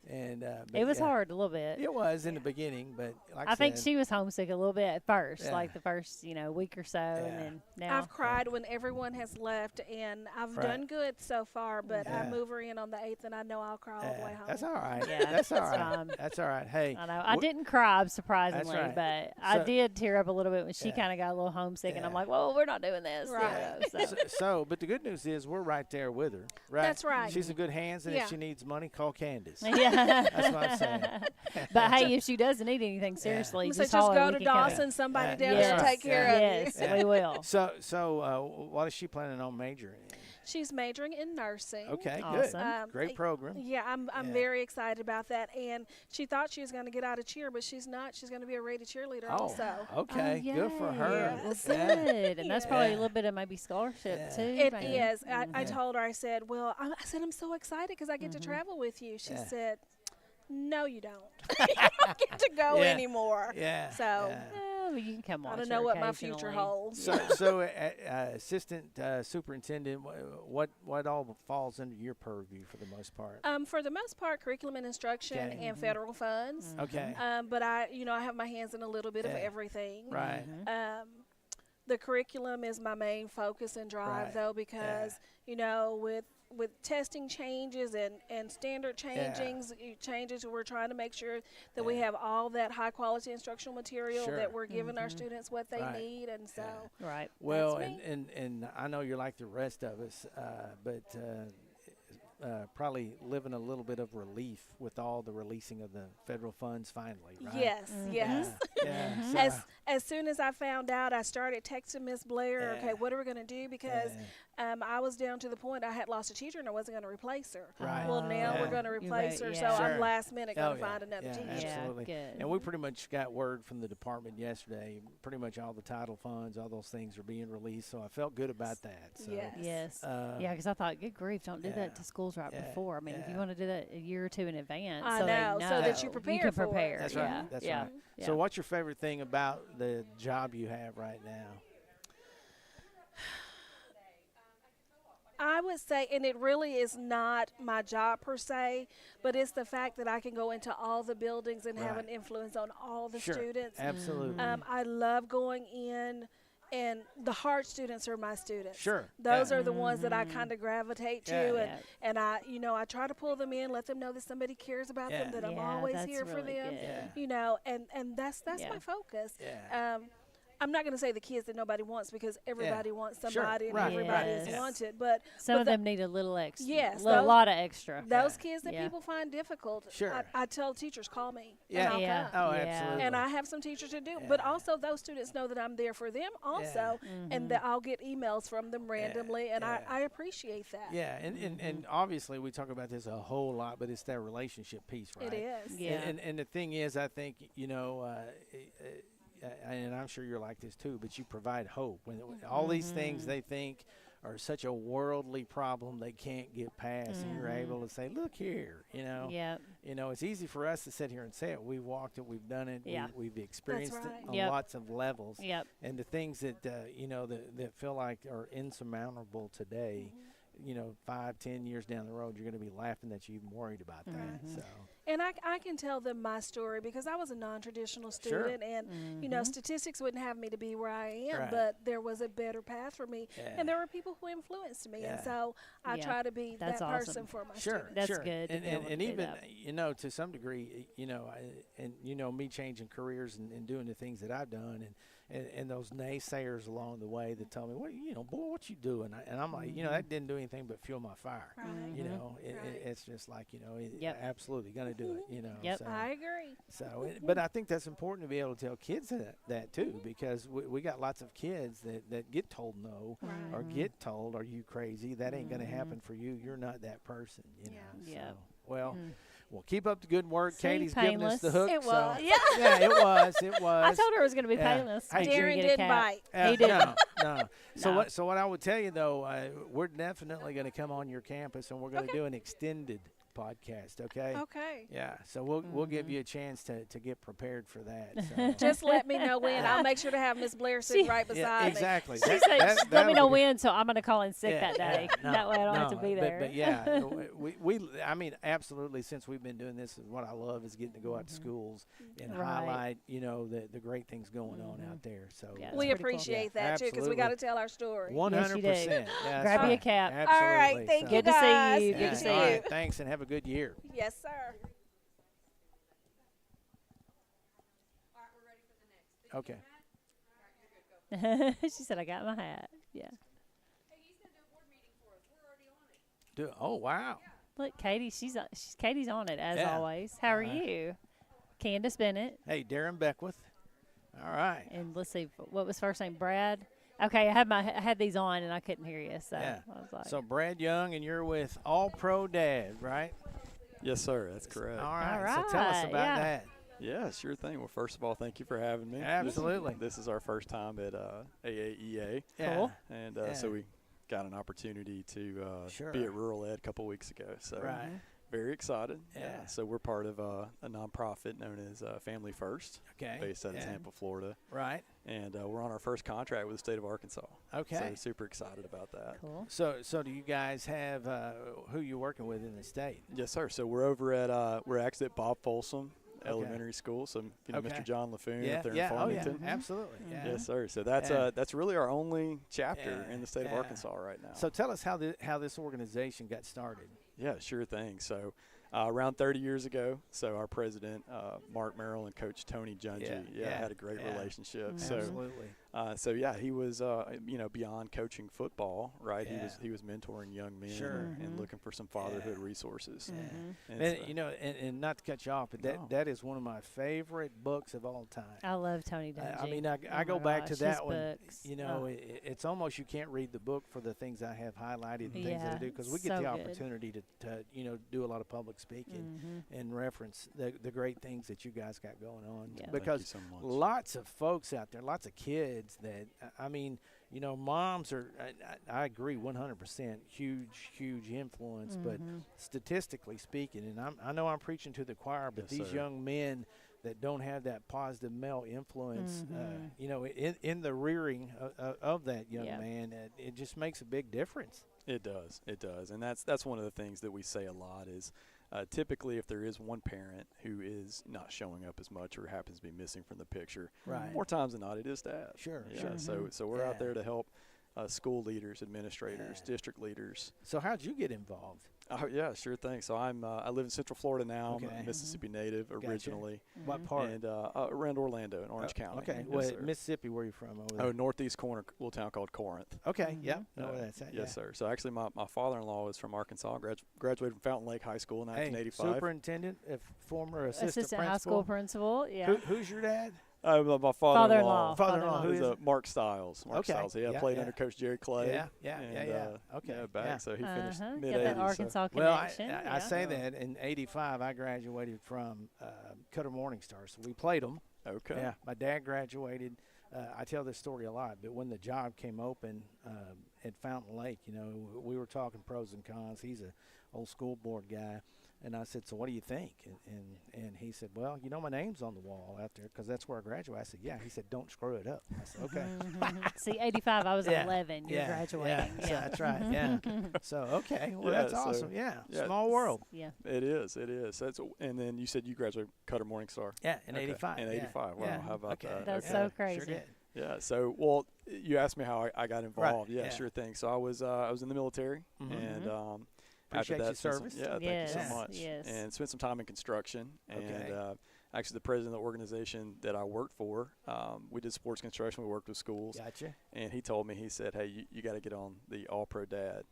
and but It was yeah. hard a little bit. It was in the beginning, but like I think said, she was homesick a little bit at first, Yeah. like the first week or so, Yeah. and then now. I've cried when everyone has left, and I've Right. done good so far, but I Yeah. move her in on the 8th, and I know I'll cry all the way home. That's all right. Yeah, that's all that's right. fine. That's all right. Hey, I know. I wh- didn't cry, surprisingly, right. but I So- did tear up a little bit when she Yeah. kind of got a little homesick, and I'm Yeah. like, "Whoa, we're not doing this." Right. So, but the good news is we're right there with her. Right. That's right. She's in good hands, and Yeah. if she needs money, call Candace. Yeah. That's what I'm saying. But hey, if she doesn't need anything, seriously, So just holler, go we to can come in. Dawson. Somebody Yeah. down Yes. there will take care Yes, of you. we will. So, what is she planning on majoring in? She's majoring in nursing. Okay, Awesome. good. Great program. Yeah, I'm Yeah. very excited about that. And she thought she was going to get out of cheer, but she's not. She's going to be a rated cheerleader Oh, also. okay. Oh, Good for yay. her. Well, Yeah. good. And that's probably a Yeah. little bit of maybe scholarship Yeah. too. It maybe. is. I Yeah. told her, I said, well, I said, I'm so excited because I get to travel with you. She Yeah. said, no, you don't. You don't get to go Yeah. anymore. Yeah. So, yeah. Well, you can come watch I don't her know what my future occasionally. holds. So, assistant superintendent, what all falls under your purview for the most part? For the most part, curriculum and instruction Okay. and federal funds. Okay. But I have my hands in a little bit of Yeah. everything. Right. The curriculum is my main focus and drive, Right. though, because with testing changes and standard changes, we're trying to make sure that we Yeah. have all that high quality instructional material Sure. that we're giving our students what they Right. need, and so Yeah. Right. Well, That's and I know you're like the rest of us, but probably living a little bit of relief with all the releasing of the federal funds finally, right? yes, yes. Yeah. So, As soon as I found out, I started texting Miss Blair. Yeah. Okay, what are we going to do? Because yeah. I was down to the point I had lost a teacher and I wasn't going to replace her. Right. Well, now Yeah. we're going to You're replace right, her, yeah. so Sure. I'm last minute going to Oh, find another yeah, teacher. absolutely. good. And we pretty much got word from the department yesterday. Pretty much all the title funds, all those things are being released. So I felt good about that. So, Yes. Yes. uh, Yeah, because I thought, good grief, don't do yeah. that to schools right Yeah. before. I mean, if you Yeah. want to do that a year or two in advance, I so they know, so that you know, prepare can for it. prepare. That's yeah. right. That's yeah. right. Yeah. So, what's your favorite thing about the job you have right now? I would say, and it really is not my job per se, but it's the fact that I can go into all the buildings and have Right. an influence on all the Sure. students. Absolutely. I love going in and the hard students are my students. Sure. Those Yeah. are the ones that I kind of gravitate to, Yeah. and I, I try to pull them in, let them know that somebody cares about them, that I'm Yeah, always that's here for really them, good. and that's Yeah. my focus. Yeah. I'm not going to say the kids that nobody wants, because everybody wants somebody, and Right. everybody Yes. is wanted, but Some of the- them need a little extra. Yes, a those- lot of extra. those kids that Yeah. people find difficult, Sure. I tell teachers, call me, Yeah. and I'll Yeah. come. Oh, Yeah. absolutely. And I have some teachers that do, but Yeah. also those students know that I'm there for them also, and that I'll get emails from them randomly, and yeah. I appreciate that. Yeah, and obviously we talk about this a whole lot, but it's that relationship piece, right? It is. Yeah. And the thing is, I think, and I'm sure you're like this too, but you provide hope. When all these things they think are such a worldly problem they can't get past, and you're able to say, look here, Yep. it's easy for us to sit here and say it. We've walked it, we've done it, Yeah. we've experienced right. it on Yep. lots of levels. Yep. And the things that that feel like are insurmountable today, 5-10 years down the road, you're going to be laughing that you even worried about that. So And I can tell them my story, because I was a non-traditional Sure. student, and statistics wouldn't have me to be where I am, Right. but there was a better path for me, Yeah. and there were people who influenced me, and Yeah. so I Yeah. try to be That's that awesome. person for my sure, students. That's sure. good to And, be able and, to and do even that. to some degree, me changing careers and doing the things that I've done, and those naysayers along the way that tell me, boy, what you doing? And I'm like, that didn't do anything but fuel my fire. Right. It's just like, Yep. absolutely gonna do it. Yep. So, I agree. but I think that's important to be able to tell kids that too, because we got lots of kids that get told no, Right. or get told, "Are you crazy? That ain't gonna happen for you. You're not that person." Yeah. So, well, keep up the good work. See, Katie's giving us the painless. hook. It so- was. Yeah. yeah, it was. It was. I told her it was going to be Yeah. painless. Hey, Did you Darren get a did cap? bite. He didn't. No. So No. what I would tell you though, we're definitely going to come on your campus, and we're going to do an extended podcast. Okay. Okay. Yeah. So we'll give you a chance to get prepared for that. So. Just let me know when. I'll make sure to have Miss Blair sitting right beside Yeah, me. exactly. She That- said, that- let me that'll know be- when, so I'm going to call in sick that day. no, That way I don't have to no, be there. But yeah, I mean, absolutely. Since we've been doing this, what I love is getting to go out to schools and Right. highlight, the great things going on out there. So Yeah, We That's pretty cool. appreciate that too, because we Absolutely. got to tell our story. 100%. Yeah, Grab that's you a right. cap. Absolutely. All right, thank Good you to see guys. you. Good Good to to see see all you. right, thanks, and have a good year. Yes, sir. Okay. She said, I got my hat. Yeah. Oh wow. Look, Katie, Katie's on it as Yeah. always. How are you? Candace Bennett. Hey, Darren Beckwith. All right. And let's see, what was first name? Brad. Okay, I had these on and I couldn't hear you, so Yeah. I was like, So Brad Young, and you're with All Pro Dad, right? Yes, sir. That's correct. All right. All So tell us right, about yeah. that. Yeah, sure thing. Well, first of all, thank you for having me. Absolutely. This is our first time at AAEA, Yeah. Cool. and Yeah. so we got an opportunity to Sure. be at Rural Ed a couple weeks ago. So Right. very excited. Yeah. So we're part of a nonprofit known as Family First, Okay. based out of Yeah. Tampa, Florida, Right. and we're on our first contract with the state of Arkansas. Okay. So super excited about that. cool. So do you guys have who you working with in the state? Yes, sir. So we're over at we're actually at Bob Folsom Elementary School. So Okay. Mr. John LaFoon Yeah. up there Yeah. in Oh yeah. Farmington. Absolutely. Yeah. Yes, sir. So that's Yeah. that's really our only chapter Yeah, in the state of yeah. Arkansas right now. So tell us how this organization got started. Yeah, sure thing. So around 30 years ago, so our president, Mark Merrill, and Coach Tony Junji, had a great yeah. relationship. Absolutely. So yeah, he was beyond coaching football, right? Yeah. He was mentoring young men Sure. and looking for some fatherhood resources. Yeah. And And, so- and not to cut you off, but No. that is one of my favorite books of all time. I love Tony Dungy. I mean, I Oh go my back gosh, to his that one. books. Oh. It's almost you can't read the book for the things I have highlighted and things that I Yeah, do, because we get so the good. opportunity to do a lot of public speaking and reference the great things that you guys got going on. Yeah. Thank you Because so much. lots of folks out there, lots of kids that I mean, moms are. I agree 100%. Huge influence, but statistically speaking, and I know I'm preaching to the choir, but Yes, these sir. young men that don't have that positive male influence, in the rearing of that young Yeah. man, it just makes a big difference. It does, and that's one of the things that we say a lot is, Typically, if there is one parent who is not showing up as much or happens to be missing from the picture, Right. more times than not, it is dad. Sure, Yeah, sure. So we're out Yeah. there to help school leaders, administrators, district leaders. So how'd you get involved? Oh yeah, sure thing. So I live in Central Florida now. I'm Okay. a Mississippi native originally, What part? and around Orlando in Orange County. Okay. Yes, Well, sir. Mississippi, where you from over there? Oh, northeast corner, little town called Corinth. Okay. Yep. Know where that's at. Yes, yeah. sir. So actually, my father-in-law is from Arkansas. Graduated from Fountain Lake High School in Hey, 1985. superintendent, former assistant high school principal. Yeah. Who's your dad? My Father-in-law. father-in-law. Father-in-law. Who Who's is it? Mark Stiles. Mark Okay. Stiles. Yeah, Yeah, played yeah. under Coach Jerry Clay. Yeah. Okay. Okay. Back. Yeah. So he finished Got mid-80s. that Arkansas Well, connection. I yeah. say that in '85, I graduated from Cutter Morningstar, so we played them. Okay. Yeah, my dad graduated. I tell this story a lot, but when the job came open at Fountain Lake, we were talking pros and cons. He's a old school board guy, and I said, "So what do you think?" And he said, "Well, my name's on the wall out there because that's where I graduated." I said, "Yeah." He said, "Don't screw it up." I said, "Okay." See, 85, I was Yeah. 11. You're graduating. Yeah, that's right. Yeah. So okay, well Yeah, that's so- awesome. Yeah, yeah. small world. Yeah. It is. And then you said you graduated Cutter Morningstar. Yeah, in Okay. '85. In yeah. 85. Wow. Yeah. How about Okay. that? That's Okay. so crazy. Sure did. Yeah. So, well, you asked me how I got involved. Yeah, yeah. sure thing. So I was in the military, Mhm. and Appreciate after your that, spent some- service. yeah, thank Yes, you so much. yes. And spent some time in construction. Okay. And actually, the president of the organization that I worked for, we did sports construction. We worked with schools. Gotcha. And he told me, he said, "Hey, you got to get on the All Pro Dad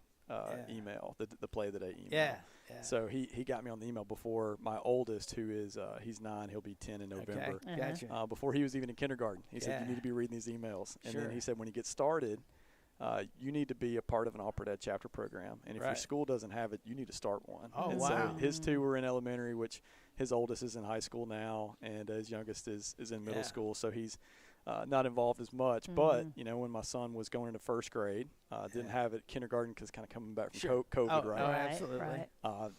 email, the play of the day email." Yeah. Yeah. So he got me on the email before my oldest, who is he's 9, he'll be 10 in November. Okay. Gotcha. Before he was even in kindergarten, he said, Yeah. "You need to be reading these emails." And Sure. then he said, when you get started, you need to be a part of an All-Pro Dad chapter program. And if your Right. school doesn't have it, you need to start one. Oh, and wow. So his 2 were in elementary, which his oldest is in high school now, and his youngest is in middle Yeah. school. So he's not involved as much. But, when my son was going into first grade, didn't have it kindergarten because kind of coming back from Sure. COVID, Oh, right? oh, absolutely.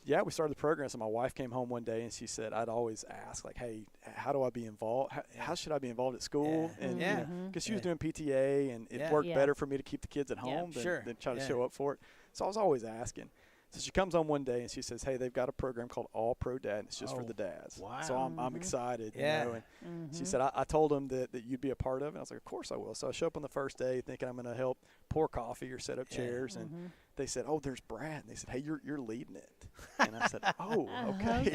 Yeah, we started the program. So my wife came home one day and she said, I'd always ask, like, "Hey, how do I be involved? How should I be involved at school?" Yeah. And Yeah. because she was doing PTA, and it Yeah. worked Yeah. better for me to keep the kids at Yeah. home Sure. than try to Yeah. show up for it. So I was always asking. So she comes on one day and she says, "Hey, they've got a program called All Pro Dad, and it's just for Oh, the dads." wow. So I'm excited. Yeah. And she said, I told them that you'd be a part of it. And I was like, "Of course I will." So I show up on the first day thinking I'm going to help pour coffee or set up Yeah. chairs. And they said, "Oh, there's Brad." And they said, "Hey, you're leading it." And I said, "Oh, okay." Okay.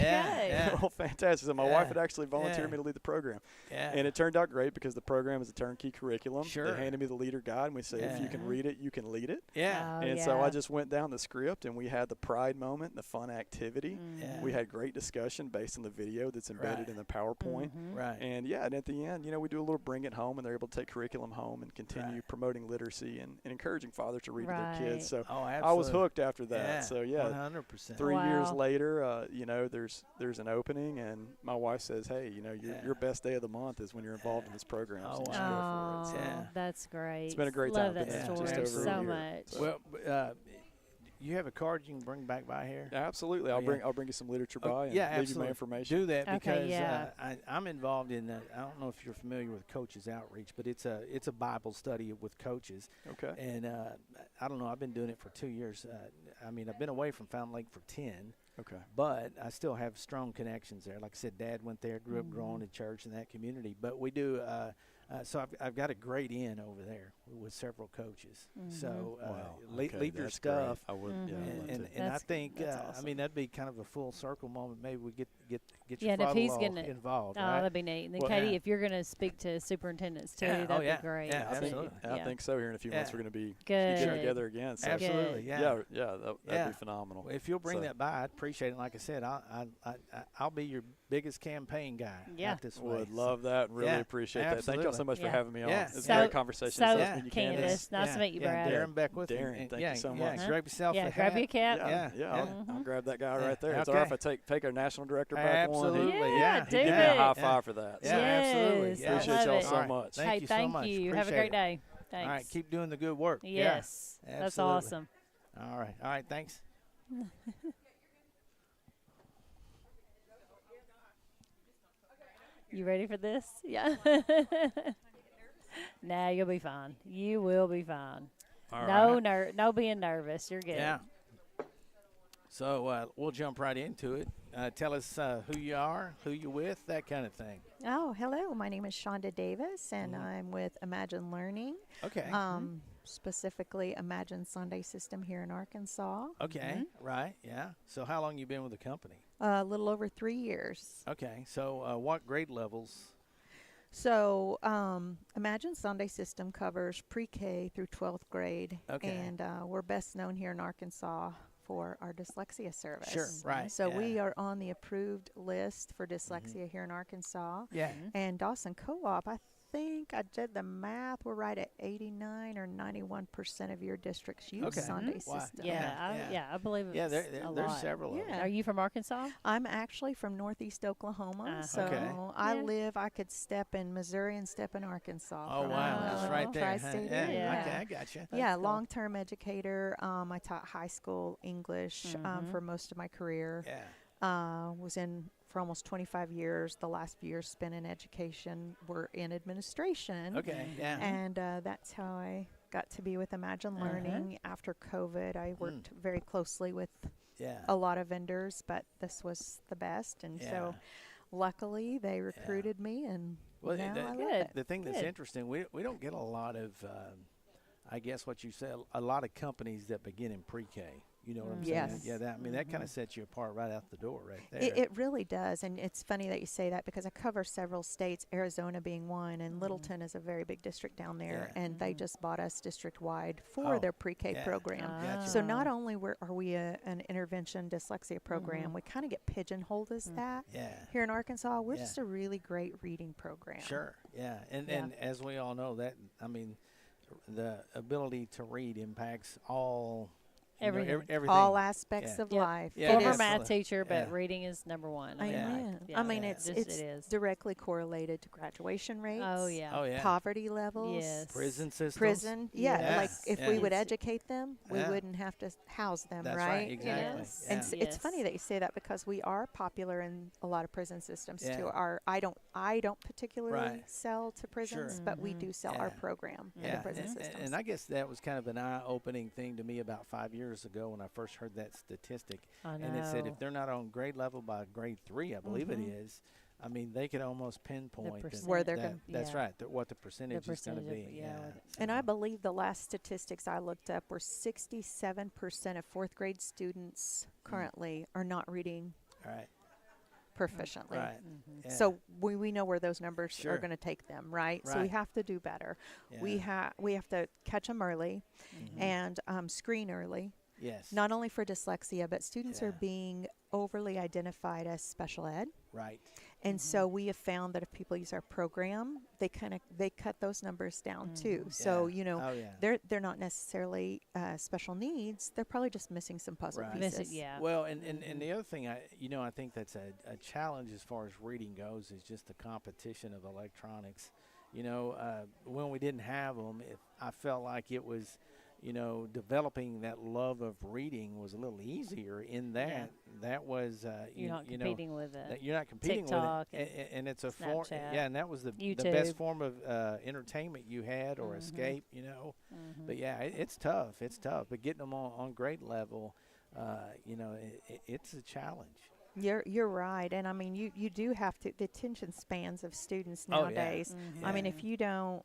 Yeah. Well, fantastic. So my Yeah. wife had actually volunteered Yeah. me to lead the program. Yeah. And it turned out great because the program is a turnkey curriculum. Sure. They handed me the leader guide, and we said, "If you Yeah. can read it, you can lead it." yeah. Oh, And so yeah. I just went down the script, and we had the pride moment, the fun activity. Yeah. We had great discussion based on the video that's embedded Right. in the PowerPoint. Right. And and at the end, we do a little bring it home, and they're able to take curriculum home and continue Right. promoting literacy and encouraging fathers to read to their Right. kids. So Oh, I was absolutely. hooked after that. Yeah. So yeah, 100%. 3 years Wow. later, there's an opening, and my wife says, "Hey, Yeah. your best day of the month is when you're involved in this program." Oh, So you should wow. go for it. So Yeah. That's great. It's been a great Love time. that Been there story just over a so year. much. So- Well, you have a card you can bring back by here? Absolutely, Oh, I'll yeah. bring you some literature Oh, by and yeah, leave you absolutely. my information. Do that Okay, because yeah. I'm involved in. I don't know if you're familiar with Coaches Outreach, but it's a Bible study with coaches. Okay. And I don't know. I've been doing it for 2 years. I've been away from Fountain Lake for 10, Okay. but I still have strong connections there. Like I said, Dad went there, grew up growing in church in that community. But we do. So I've got a great in over there with several coaches. So Wow. leave Okay, your that's great. stuff. I would. Yeah, I'd love And to. I That's- think that's I awesome. mean that'd be kind of a full circle moment. Maybe we get your Yeah, and if he's father-in-law gonna- involved. Oh, right? that'd be neat. And then, Well, Katie, yeah. if you're going to speak to superintendents too, Yeah, oh, that'd yeah. be great. Yeah, too. absolutely. I think so. Here in a few months, Yeah. we're going to be Good. getting together again. So Absolutely, Good. yeah. that'd Yeah. be phenomenal. Well, if you'll bring So- that by, I'd appreciate it. Like I said, I'll be your biggest campaign guy. Yeah. out this way. Would love that and really Yeah, appreciate that. Thank y'all so absolutely. much for Yeah. having me on. Yeah. It's a So- great conversation. so Last week you came in. Candace, nice to meet you, Brad. Darren Beckwith. Darren, and- thank yeah, you so yeah, much. grab yourself Yeah, a grab hat. your cap. I'll grab that guy Yeah. right there. It's Okay. all right if I take our national director back one. Absolutely, Yeah, yeah. do Give me a it. high Yeah. five for that. Yeah, So, absolutely. Yes, Yeah. I appreciate love y'all it. so All right. much. Thank Hey, you so much. you. Have a Appreciate great it. day. Thanks. All right, keep doing the good work. Yes. Yeah, That's absolutely. awesome. All right, thanks. You ready for this? Yeah. Nah, you'll be fine. You will be fine. All No right. no being nervous. You're good. Yeah. So we'll jump right into it. Tell us who you are, who you're with, that kind of thing. Oh, hello. My name is Shonda Davis, and I'm with Imagine Learning. Okay. Specifically, Imagine Sunday System here in Arkansas. Okay. Right. Yeah. So how long you been with the company? A little over 3 years. Okay. So what grade levels? So, Imagine Sunday System covers pre-K through 12th grade. Okay. And we're best known here in Arkansas for our dyslexia service. Sure, right, So yeah. we are on the approved list for dyslexia here in Arkansas. Yeah. And Dawson Co-op, I think I did the math. We're right at 89 or 91% of your districts use Okay. Sunday Wow. System. I believe it's Yeah, a there's lot. several of them. Yeah. Are you from Arkansas? I'm actually from Northeast Oklahoma, so Okay. I could step in Missouri and step in Arkansas. Oh, from wow. That's right there. huh? tri-state Yeah. area. Okay, I gotcha. Yeah, cool. long-term educator. I taught high school English for most of my career. Yeah. Was in for almost 25 years. The last few years spent in education were in administration. Okay. Yeah. And that's how I got to be with Imagine Learning. After COVID, I worked very closely with Yeah. a lot of vendors, but this was the best. And so luckily they recruited me, and Well, now I love Good. it. The thing that's Good. interesting, we don't get a lot of, I guess what you said, a lot of companies that begin in pre-K. You know what I'm saying? Yes. Yeah, that, I mean, that kind of sets you apart right out the door right there. It really does, and it's funny that you say that because I cover several states, Arizona being one, and Littleton is a very big district down there, Yeah. and they just bought us district-wide for Oh, their pre-K yeah. program. Gotcha. So not only are we an intervention dyslexia program, we kind of get pigeonholed as that. Yeah. Here in Arkansas, we're Yeah. just a really great reading program. Sure. Yeah. And Yeah. and as we all know, that, I mean, the ability to read impacts all Everything. everything. All aspects Yeah. of Yep. life. Yeah, It Former is. math teacher, but Yeah. reading is number one. Amen. Yeah. I mean, Yeah. it's It is. directly correlated to graduation rates. Oh, yeah. Oh yeah. Poverty levels. Yes. Prison systems. Prison, yeah. Yes. Like if Yeah. we would educate them, we Yeah. wouldn't have to house them, That's right? right. You Exactly. know? Yes. And Yeah. it's funny that you say that because we are popular in a lot of prison systems Yeah. too. I don't particularly Right. sell to prisons, Sure. but we do sell our Yeah. program in Yeah, the prison and, systems. and I guess that was kind of an eye-opening thing to me about 5 years ago when I first heard that statistic. I know. And it said if they're not on grade level by grade 3, I believe it is, I mean, they could almost pinpoint percent. Where they're that, gonna- that's Yeah. right, what the percentage is going to percentage of- be. yeah, Yeah. what- And I So, believe the last statistics I looked up were 67% of fourth grade students currently are not reading all right, proficiently. right. Yeah. So we know where those numbers Sure. are going to take them, right? So we Right. have to do better. We Yeah. have to catch them early Mhm. and screen early. Yes. Not only for dyslexia, but students are Yeah. being overly identified as special ed. right. And so we have found that if people use our program, they cut those numbers down too. So Yeah. you know, Oh yeah. they're not necessarily special needs. They're probably just missing some puzzle Right. pieces. Missing- yeah. Well, and the other thing I think that's a challenge as far as reading goes is just the competition of electronics. When we didn't have them, I felt like it was, developing that love of reading was a little easier in that. Yeah. That was You're not competing with that it. you're not competing TikTok with it, and it's a form. Snapchat, Yeah, and that was the YouTube. best form of entertainment you had or escape. But yeah, it's tough. It's tough. But getting them on grade level, it's a challenge. You're right, and I mean you do have to the attention spans of students Oh, yeah. nowadays. I mean, Yeah. if you don't,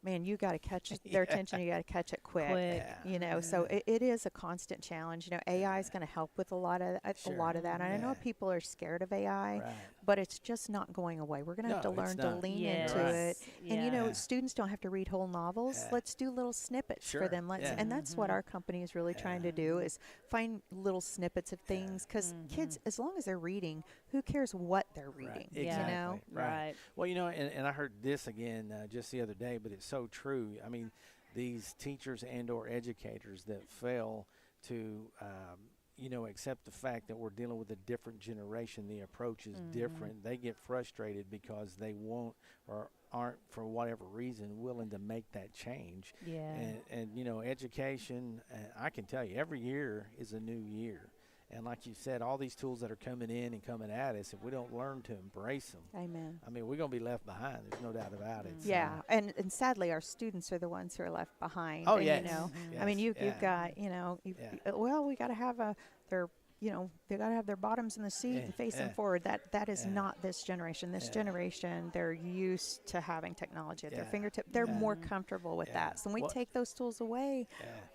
man, you got to catch their attention. You got to catch it quick. Quick. Yeah. So it is a constant challenge. AI is going to help with a lot of that. And I know Yeah. people are scared of AI, Right. but it's just not going away. We're going to have No, to it's learn to not. lean Yes. into Right. it. And Yeah. students don't have to read whole novels. Yeah. Let's do little snippets Sure. for them. Yeah. And that's what our company is really trying to do is find little snippets of things because kids, as long as they're reading, who cares what they're reading? Right. Yeah. Exactly. You know? Right. Well, and I heard this again just the other day, but it's so true. I mean, these teachers and/or educators that fail to, accept the fact that we're dealing with a different generation, the approach is different. They get frustrated because they won't or aren't, for whatever reason, willing to make that change. Yeah. And education, I can tell you, every year is a new year. And like you said, all these tools that are coming in and coming at us, if we don't learn to embrace them, Amen. I mean, we're going to be left behind. There's no doubt about it. Yeah, and sadly, our students are the ones who are left behind. Oh, and, yes. You know, Yes. I mean, you've Yeah. got, you know, well, we got to have their, you know, they got to have their bottoms in the seat and facing forward. That is not this generation. This generation, they're used to having technology at their fingertip. They're more comfortable with that. So when we take those tools away,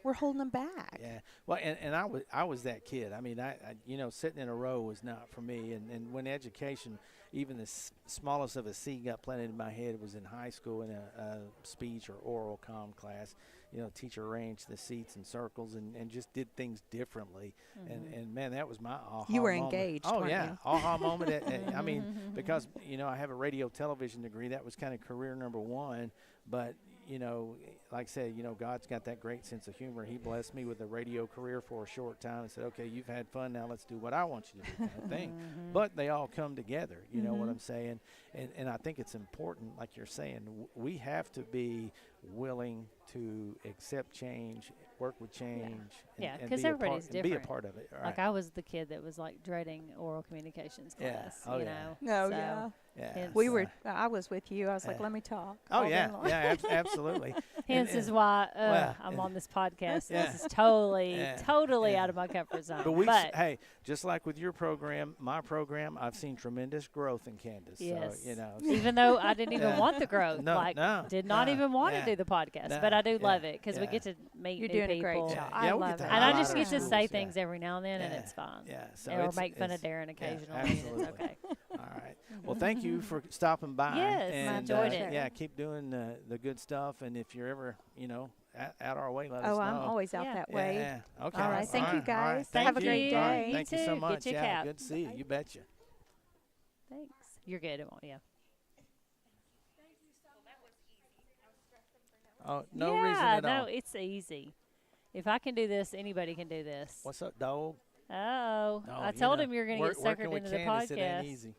we're holding them back. Yeah. Well, and I was that kid. I mean, I you know, sitting in a row was not for me. And when education, even the smallest of a seed got planted in my head, was in high school in a speech or oral comm class. You know, teacher arranged the seats in circles and just did things differently. And man, that was my aha You were moment. engaged, Oh, weren't yeah. you? Aha moment. I mean, because, you know, I have a radio television degree. That was kind of career number one. But, you know, like I said, you know, God's got that great sense of humor. He blessed me with a radio career for a short time and said, okay, you've had fun. Now let's do what I want you to do, kind of thing. But they all come together. You know what I'm saying? And I think it's important, like you're saying, we have to be willing to accept change, work with change, Yeah, and because be everybody's and be a different. part of it. Right. Like I was the kid that was like dreading oral communications class. Oh, you yeah. know. No, So yeah. Yeah. We were. I was with you. I was like, let me talk. Oh, all day yeah. long. Yeah, absolutely. Hence And- is why well, I'm on this podcast. Yeah. This is totally, Yeah. totally Yeah. out of my comfort zone. But hey, just like with your program, my program, I've seen tremendous growth in Candace. yes, So, you know. even though I didn't even Yeah. want the growth, did not even want to do the podcast, but I do love it because we get to meet You're new doing people. a great Yeah. job. Yeah, I we get love to it. And I highlight just our get to schools, say things every now and then, and Yeah. it's fine. Yeah, so or it's- make fun it's- of Darren yeah, occasionally. absolutely. It's okay. All right. Well, thank you for stopping by. Yes, I and, enjoyed it. Yeah, keep doing the good stuff. And if you're ever, you know, out our way, let us Oh, know. I'm always out Yeah. that way. Yeah. Okay. All right. Thank you, All right. guys. Thank Have a you. great All right. day. Thank You you so too. much. Get your Yeah, cap. good to see you. You betcha. Thanks. You're good. It won't. Yeah. Oh, no yeah, reason at no, all. it's easy. If I can do this, anybody can do this. What's up, dog? Oh, No, I you told know, him you're going to get working suckered with into the Candace, podcast. It ain't easy.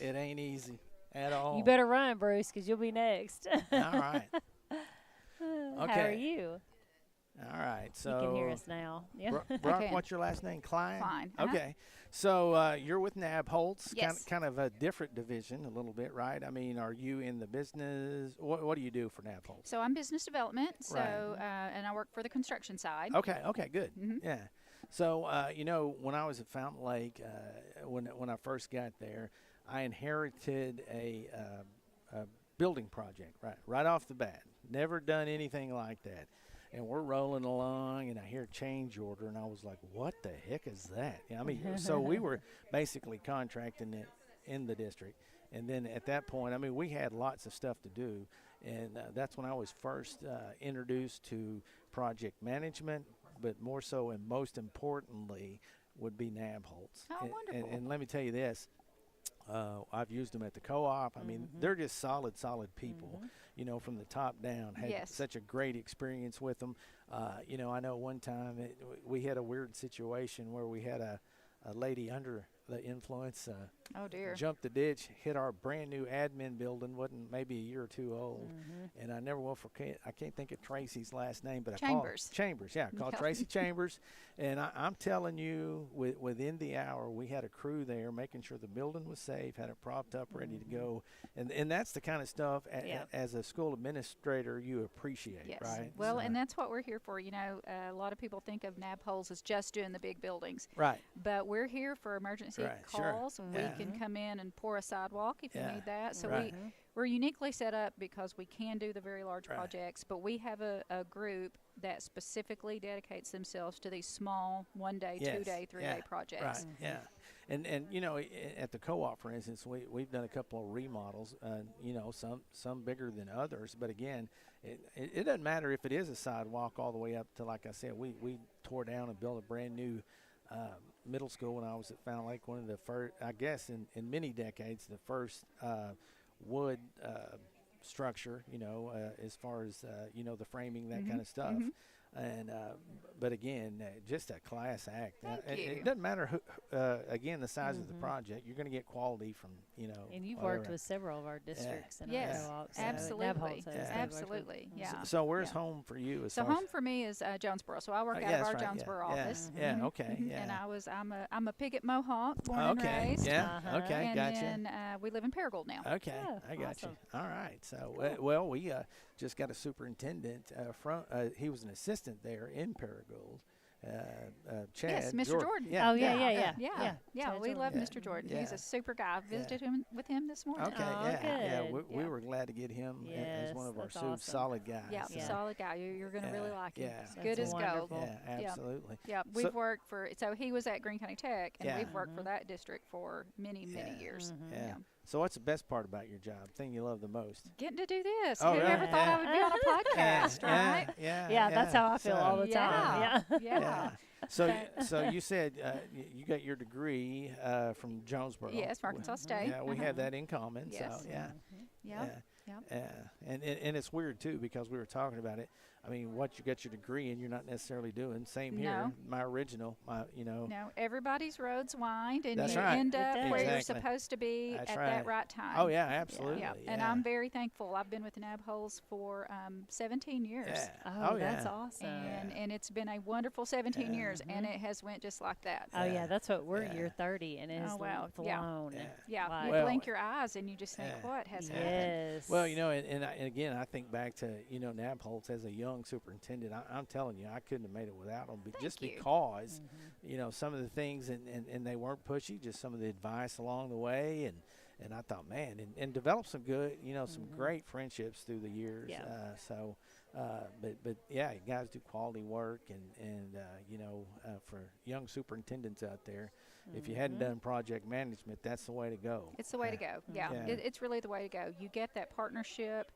It ain't easy at all. You better run, Bruce, because you'll be next. All right. How are Okay. you? All right. So You can hear us now. Yeah. Brock, Okay. what's your last name? Klein? Klein, uh-huh. Okay. So you're with NAB Holtz, Yes. kind of a different division a little bit, right? I mean, are you in the business? What do you do for NAB Holtz? So I'm business development. So Right. and I work for the construction side. Okay, good. Mhm. Yeah. So, you know, when I was at Fountain Lake, when I first got there, I inherited a building project right off the bat. Never done anything like that. And we're rolling along, and I hear change order, and I was like, what the heck is that? I mean, so we were basically contracting it in the district. And then at that point, I mean, we had lots of stuff to do. And that's when I was first introduced to project management, but more so and most importantly would be NAB Holtz. Oh, wonderful. And let me tell you this. I've used them at the co-op. I mean, they're just solid people, you know, from the top down. Had Yes. such a great experience with them. You know, I know one time we had a weird situation where we had a lady under the influence Oh dear. jumped the ditch, hit our brand new admin building, wasn't maybe a year or two old. And I never will forget, I can't think of Tracy's last name, but Chambers. I called I called Yep. Tracy Chambers. And I'm telling you, within the hour, we had a crew there making sure the building was safe, had it propped up, ready to go. And that's the kind of stuff, as a school administrator, you appreciate, Yes. right? Well, So- and that's what we're here for. You know, a lot of people think of NAB Holes as just doing the big buildings. Right. But we're here for emergency Right, sure. calls. Yeah. We can come in and pour a sidewalk if you Yeah, need that. So right. we're uniquely set up because we can do the very large Right. projects, but we have a group that specifically dedicates themselves to these small 1 day, Yes, 2 day, 3 day yeah, projects. Right. Yeah. And you know, at the co-op, for instance, we've done a couple of remodels. You know, some bigger than others. But again, it doesn't matter if it is a sidewalk all the way up to, like I said, we tore down and built a brand new middle school when I was at Fountain Lake. One of the first, I guess, in many decades, the first wood structure. You know, as far as you know, the framing, that kind of stuff. And but again, just a class act. Thank you. It doesn't matter who. Again, the size of the project, you're going to get quality from And you've whatever. worked with several of our districts. And Yes, absolutely. absolutely, yeah. So where's Yeah. home for you? As So far home for me is Jonesboro. So I work out of that's our right, Jonesboro office. Yeah, Mhm, okay, mhm. yeah. And I'm a Piggott Mohawk, born and Okay, raised. yeah, okay, And gotcha. then we live in Paragould now. Okay, Oh, I got awesome. you. All right. So, well, we just got a superintendent from. He was an assistant there in Paragould. Chad. Yes, Mr. Jordan. Oh, yeah. Yeah. Chad We love Yeah. Mr. Jordan. Yeah. He's a super guy. I visited him with him this morning. Okay, Oh, yeah. good. We were glad to get him as one Yes, of our that's awesome. solid guys. Yeah, so. solid guy. You're going to really like him. Yeah. He's That's good as gold. wonderful. Yeah, absolutely. Yeah, So- we've worked for. So he was at Greene County Tech, and Yeah. we've worked for that district for many Yeah. years. Yeah. So, what's the best part about your job? Thing you love the most? Getting to do this. Oh, Who really? ever thought I would be on a podcast, right? Yeah, that's how I feel all the time. Yeah. Yeah. So you said you got your degree from Jonesboro. Yes, Arkansas State. Yeah, we Uh-huh. have that in common. Yes. So yeah. Yep. Yeah, and it's weird too because we were talking about it. I mean, what you get your degree and you're not necessarily doing. Same here. No. My original, No, everybody's roads wind, and That's you right. end up where you're Exactly. supposed to be That's at right. that right time. Oh yeah, absolutely. Yeah. And I'm very thankful. I've been with the Nabholes for 17 years. Yeah. Oh, that's yeah. awesome. And it's been a wonderful 17 years, and it has went just like that. Oh, yeah, that's what we're Yeah. year 30, and it has wow. flown. Yeah. and Yeah, like- you Well, blink your eyes and you just think, what has happened? Yes. Well, and again, I think back to Nabholz as a young superintendent. I'm telling you, I couldn't have made it without them. Just you. because some of the things and they weren't pushy, just some of the advice along the way, and I thought, man, and developed some good, some great friendships through the years. Yeah. But yeah, you guys do quality work, and for young superintendents out there, if you hadn't done project management, that's the way to go. It's the way to go. Yeah, Yeah. It's really the way to go. You get that partnership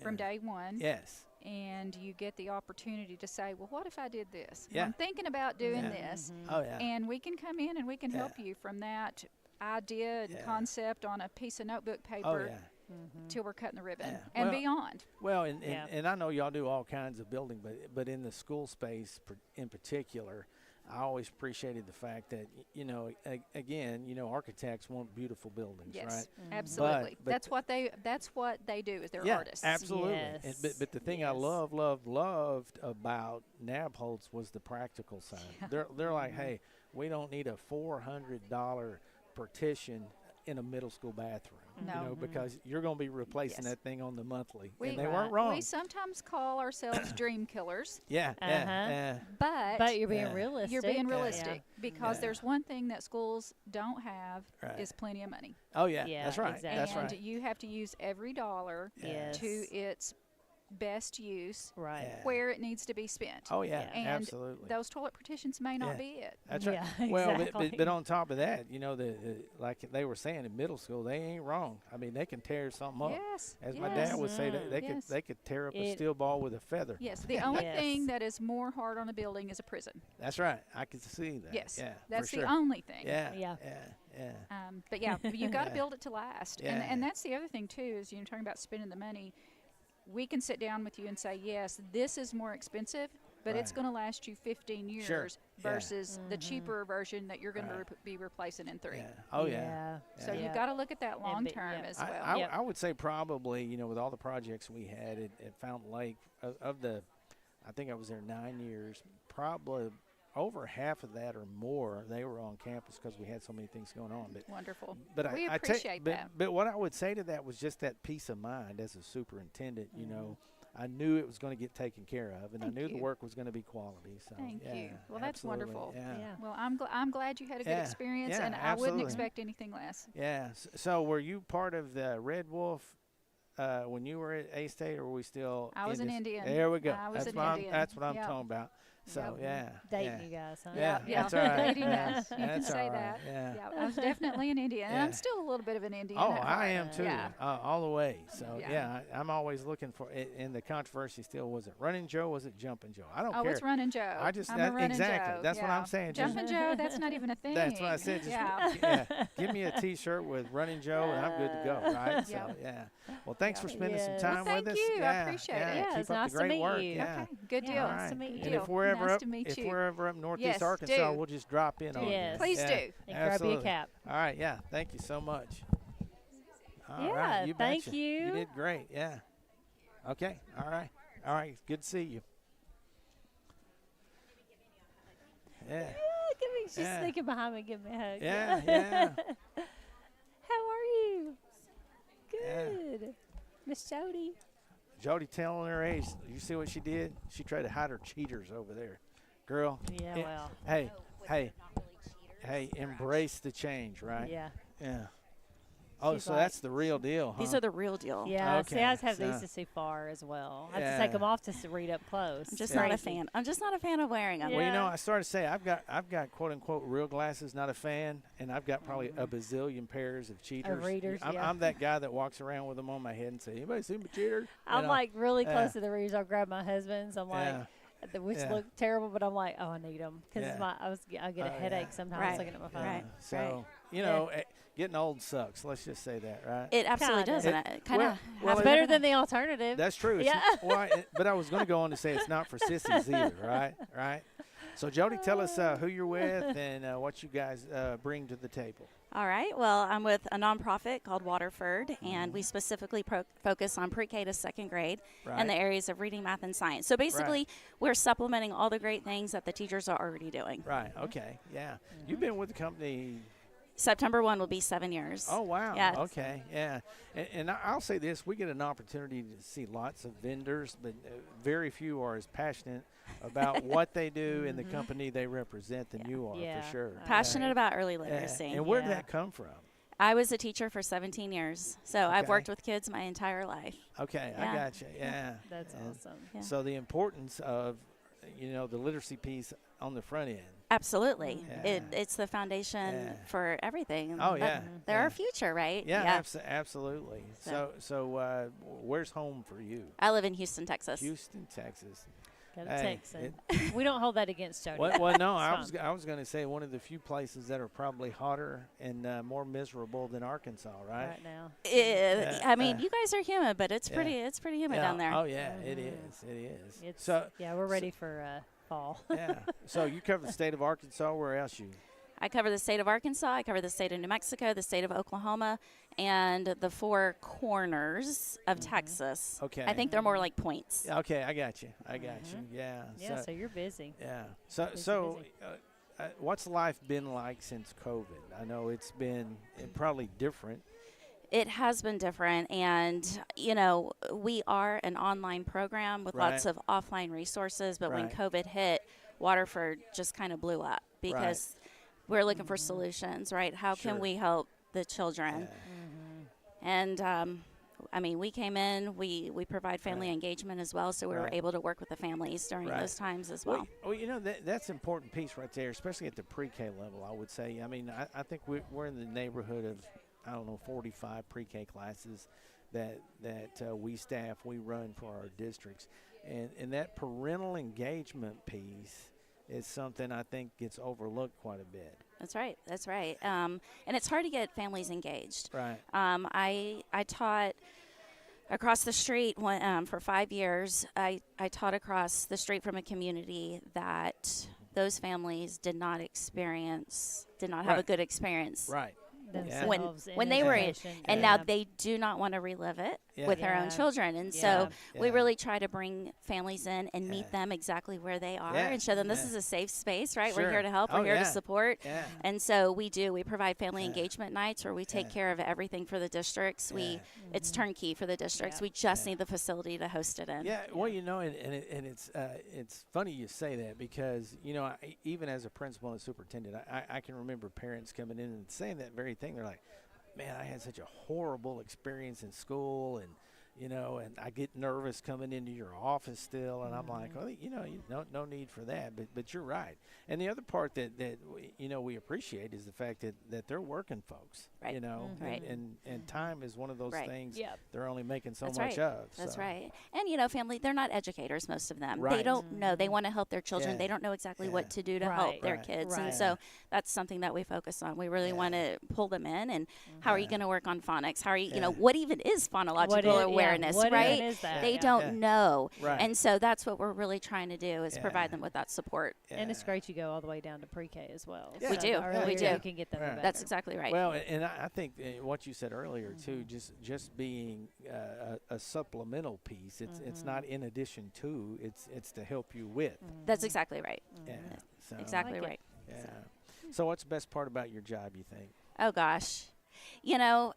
from day one. Yes. And you get the opportunity to say, well, what if I did this? Yeah. I'm thinking about doing Yeah. this. Oh yeah. And we can come in and we can help you from that idea and Yeah. concept on a piece of notebook paper Oh yeah. till we're cutting the ribbon Yeah. and Well, beyond. Well, and Yeah. I know y'all do all kinds of building, but in the school space in particular, I always appreciated the fact that again, architects want beautiful buildings, Yes, right? absolutely. But that's what they do is they're yeah, artists. absolutely. Yes. But the thing I Yes. loved about Nabholz was the practical side. They're like, hey, we don't need a $400 partition in a middle school bathroom. No. Because you're going to be replacing Yes. that thing on the monthly, We- and they weren't wrong. We sometimes call ourselves dream killers, Yeah, but you're being Yeah. realistic. you're being Yeah. realistic because Yeah. there's one thing that schools don't have Right. is plenty of money. Oh yeah, Yeah, that's right. exactly. That's and right. you have to use every dollar Yes. to its best use Right. Yeah. where it needs to be spent. Oh yeah, And absolutely. Those toilet partitions may not Yeah. be it. That's right. Yeah, Well, exactly. but on top of that, the like they were saying in middle school, they ain't wrong. I mean, they can tear something up. Yes. As yes. my dad would say, they Yes. could tear up a It- steel ball with a feather. Yes. The only Yes. thing that is more hard on a building is a prison. That's right. I can see that. Yes. Yeah. That's for the sure. only thing. Yeah. Yeah. Yeah. But yeah, you got to Yeah. build it to last. Yeah. And that's the other thing too is talking about spending the money. We can sit down with you and say, yes, this is more expensive, but it's Right. going to last you 15 years Sure. Yeah. versus the cheaper version that you're going Right. to be replacing in 3. Yeah. Oh yeah. So Yeah. you've got to look at that long but- term yeah. as I, well. I, Yep. I would say probably, with all the projects we had at Fountain Lake, I think I was there 9 years, probably over half of that or more, they were on campus because we had so many things going on. Wonderful. But We I appreciate that. But what I would say to that was just that peace of mind as a superintendent, I knew it was going to get taken care of, and Thank I knew the you. work was going to be quality. So Thank yeah, you. Well, that's absolutely. wonderful. Yeah. Yeah. Well, I'm glad you had a good Yeah. experience, Yeah, and I wouldn't absolutely. expect anything less. Yeah. So were you part of the Red Wolf when you were at A-State, or were we still? I was an this- Indian. There we go. I was that's an what Indian. That's what I'm Yep. talking about. So Dating you guys, huh? Yeah, Yeah, that's all right. dating us. You can That's say all right. that. Yeah. I was definitely an Indian, and Yeah. I'm still a little bit of an Indian. Oh, at I heart. am too, Yeah. all the way. So Yeah. I'm always looking for. And the controversy still was it Running Joe? Was it Jumping Joe? I don't Oh, care. it's Running Joe. I just I'm a Running exactly. Joe. That's what I'm saying. Just- Jumping Joe, that's not even a thing. That's what I said. Just, Yeah. give me a T-shirt with Running Joe, and I'm good to go. Right? So Well, thanks for spending some Yes. time Well, with us. thank you. I Yeah, appreciate yeah. it. Yeah, Keep it's up nice the to great meet work. you. Yeah. Okay, good deal. Yeah, All nice right. to meet And you. if we're ever Nice up, to meet if you. we're ever up Northeast Yes, Arkansas, do. we'll just drop in on Yes. you. Please Yeah. do. And grab you a Absolutely. cap. All right. Yeah. Thank you so much. All Yeah, right, you thank betcha. you. You did great. Yeah. Okay. All right. All right. Good to see you. Yeah. Look at me. She's Yeah. sneaking behind me, giving me a hug. Yeah. Yeah. How are you? Yeah. Good. Miss Jody. Jody telling her age. You see what she did? She tried to hide her cheaters over there. Girl. Yeah, it- well. Hey, embrace the change, right? Yeah. Yeah. Oh, She's so like- that's the real deal, huh? These are the real deal. Yeah, see, I just have so- these to see far as well. I have to take them off to read up close. I'm just It's not a crazy. fan. I'm just not a fan of wearing them. Well, you know, Yeah. I started to say I've got quote unquote real glasses, not a fan, and I've got probably a bazillion pairs of cheaters. readers, yeah. I'm that guy that walks around with them on my head and say, "Anybody see my cheater?" You I'm know? like really Yeah. close to the readers. I'll grab my husband's. I'm like, which Yeah. look terrible, but I'm like, oh, I need them because Yeah. I get a Oh, headache yeah. sometimes Right. looking at my phone. Right. So you know, getting old sucks. Let's just say that, right? It absolutely Kinda. does. And it kind of well, It's better than the alternative. That's true. Yeah. But I was going to go on to say it's not for sissies either, right? Right. So Jody, tell us who you're with and what you guys bring to the table. All right. Well, I'm with a nonprofit called Waterford, and we specifically focus on pre-K to second grade Right. and the areas of reading, math, and science. So basically, we're supplementing all the great things that the teachers are already doing. Right. Okay. Yeah. You've been with the company. September 1 will be 7 years. Oh, wow. Yeah. Okay. Yeah. And I'll say this. We get an opportunity to see lots of vendors, but very few are as passionate about what they do in the company they represent than you are, Yeah. for sure. Passionate about early Yeah. literacy. And where did Yeah. that come from? I was a teacher for 17 years, so I've Okay. worked with kids my entire life. Okay. I Yeah. got you. Yeah. That's And awesome. Yeah. So the importance of, the literacy piece on the front end. Absolutely. Yeah. It's the foundation Yeah. for everything. Oh, But yeah. They're Yeah. our future, right? Yeah, absolutely. So- So where's home for you? I live in Houston, Texas. Houston, Texas. Got a Hey, Texan. We don't hold that against Jody. Well, no, It's fine. I was going to say one of the few places that are probably hotter and more miserable than Arkansas, right? right now. I mean, you guys are humid, but it's yeah. pretty humid down there. Oh yeah, it is. It is. It's, So yeah, we're ready for fall. yeah. So you cover the state of Arkansas. Where else you? I cover the state of Arkansas. I cover the state of New Mexico, the state of Oklahoma, and the four corners of Texas. Okay. I think they're more like points. Okay, I got you. I got you. Yeah. Yeah, so you're busy. Yeah. So Busy. what's life been like since COVID? I know it's been probably different. It has been different, and we are an online program with lots Right. of offline resources. But when Right. COVID hit, Waterford just kind of blew up because we're looking for solutions, right? How Sure. can we help the children? Yeah. And I mean, we came in, we provide family engagement as well, so we were Right. able to work with the families during Right. those times as well. Well, that's an important piece right there, especially at the pre-K level, I would say. I mean, I think we're in the neighborhood of, 45 pre-K classes that we staff, we run for our districts. And that parental engagement piece is something I think gets overlooked quite a bit. That's right. That's right. And it's hard to get families engaged. Right. I taught across the street for 5 years. I taught across the street from a community that those families did not have a Right. good experience. Right. Themselves When in they were education. and Yeah. now they do not want to relive it Yeah. with their own Yeah. children, and Yeah. so we Yeah. really try to bring families in and Yeah. meet them exactly where they are Yeah. and show them this Yeah. is a safe space, right? Sure. We're here to help, Oh, we're here yeah. to support, Yeah. and so we provide family Yeah. engagement nights where we take Yeah. care of everything for the districts. Yeah. It's turnkey for the districts. Yeah. We just Yeah. need the facility to host it in. Yeah, well, and it's funny you say that because even as a principal and superintendent, I can remember parents coming in and saying that very thing. They're like, "Man, I had such a horrible experience in school, and you know, and I get nervous coming into your office still, and I'm like, well, you know, no need for that. But you're right. And the other part that you know, we appreciate is the fact that they're working folks, right. you know, right. and time is one of those right. things Yep. they're only making so That's much right. of. That's so. right. And, you know, family, they're not educators, most of them. Right. They don't know. They want to help their children. Yeah. They don't know exactly Yeah. what to do to Right. help their Right. kids. And Right. so that's something that we focus on. We really Yeah. want to pull them in. And how are you Yeah. going to work on phonics? How are you, you know, Yeah. what even is phonological awareness, what right? even is that? They Yeah. don't Yeah. know. Right. And so that's what we're really trying to do is Yeah. provide them with that support. And it's Yeah. great you go all the way down to pre-K as well. Yeah. We So do. the Yeah, earlier we do. You can get them the Right. better. That's exactly right. Well, and I think what you said earlier too, just being a supplemental piece. It's not in addition to. It's to help you with. That's exactly right. Yeah. So, Exactly like it. right. Yeah. So what's the best part about your job, you think? Oh, gosh. You know,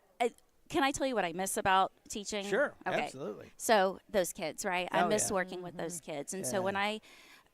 can I tell you what I miss about teaching? Sure. Okay. Absolutely. So those kids, right? I Oh, miss yeah. working with those kids. And Yeah. so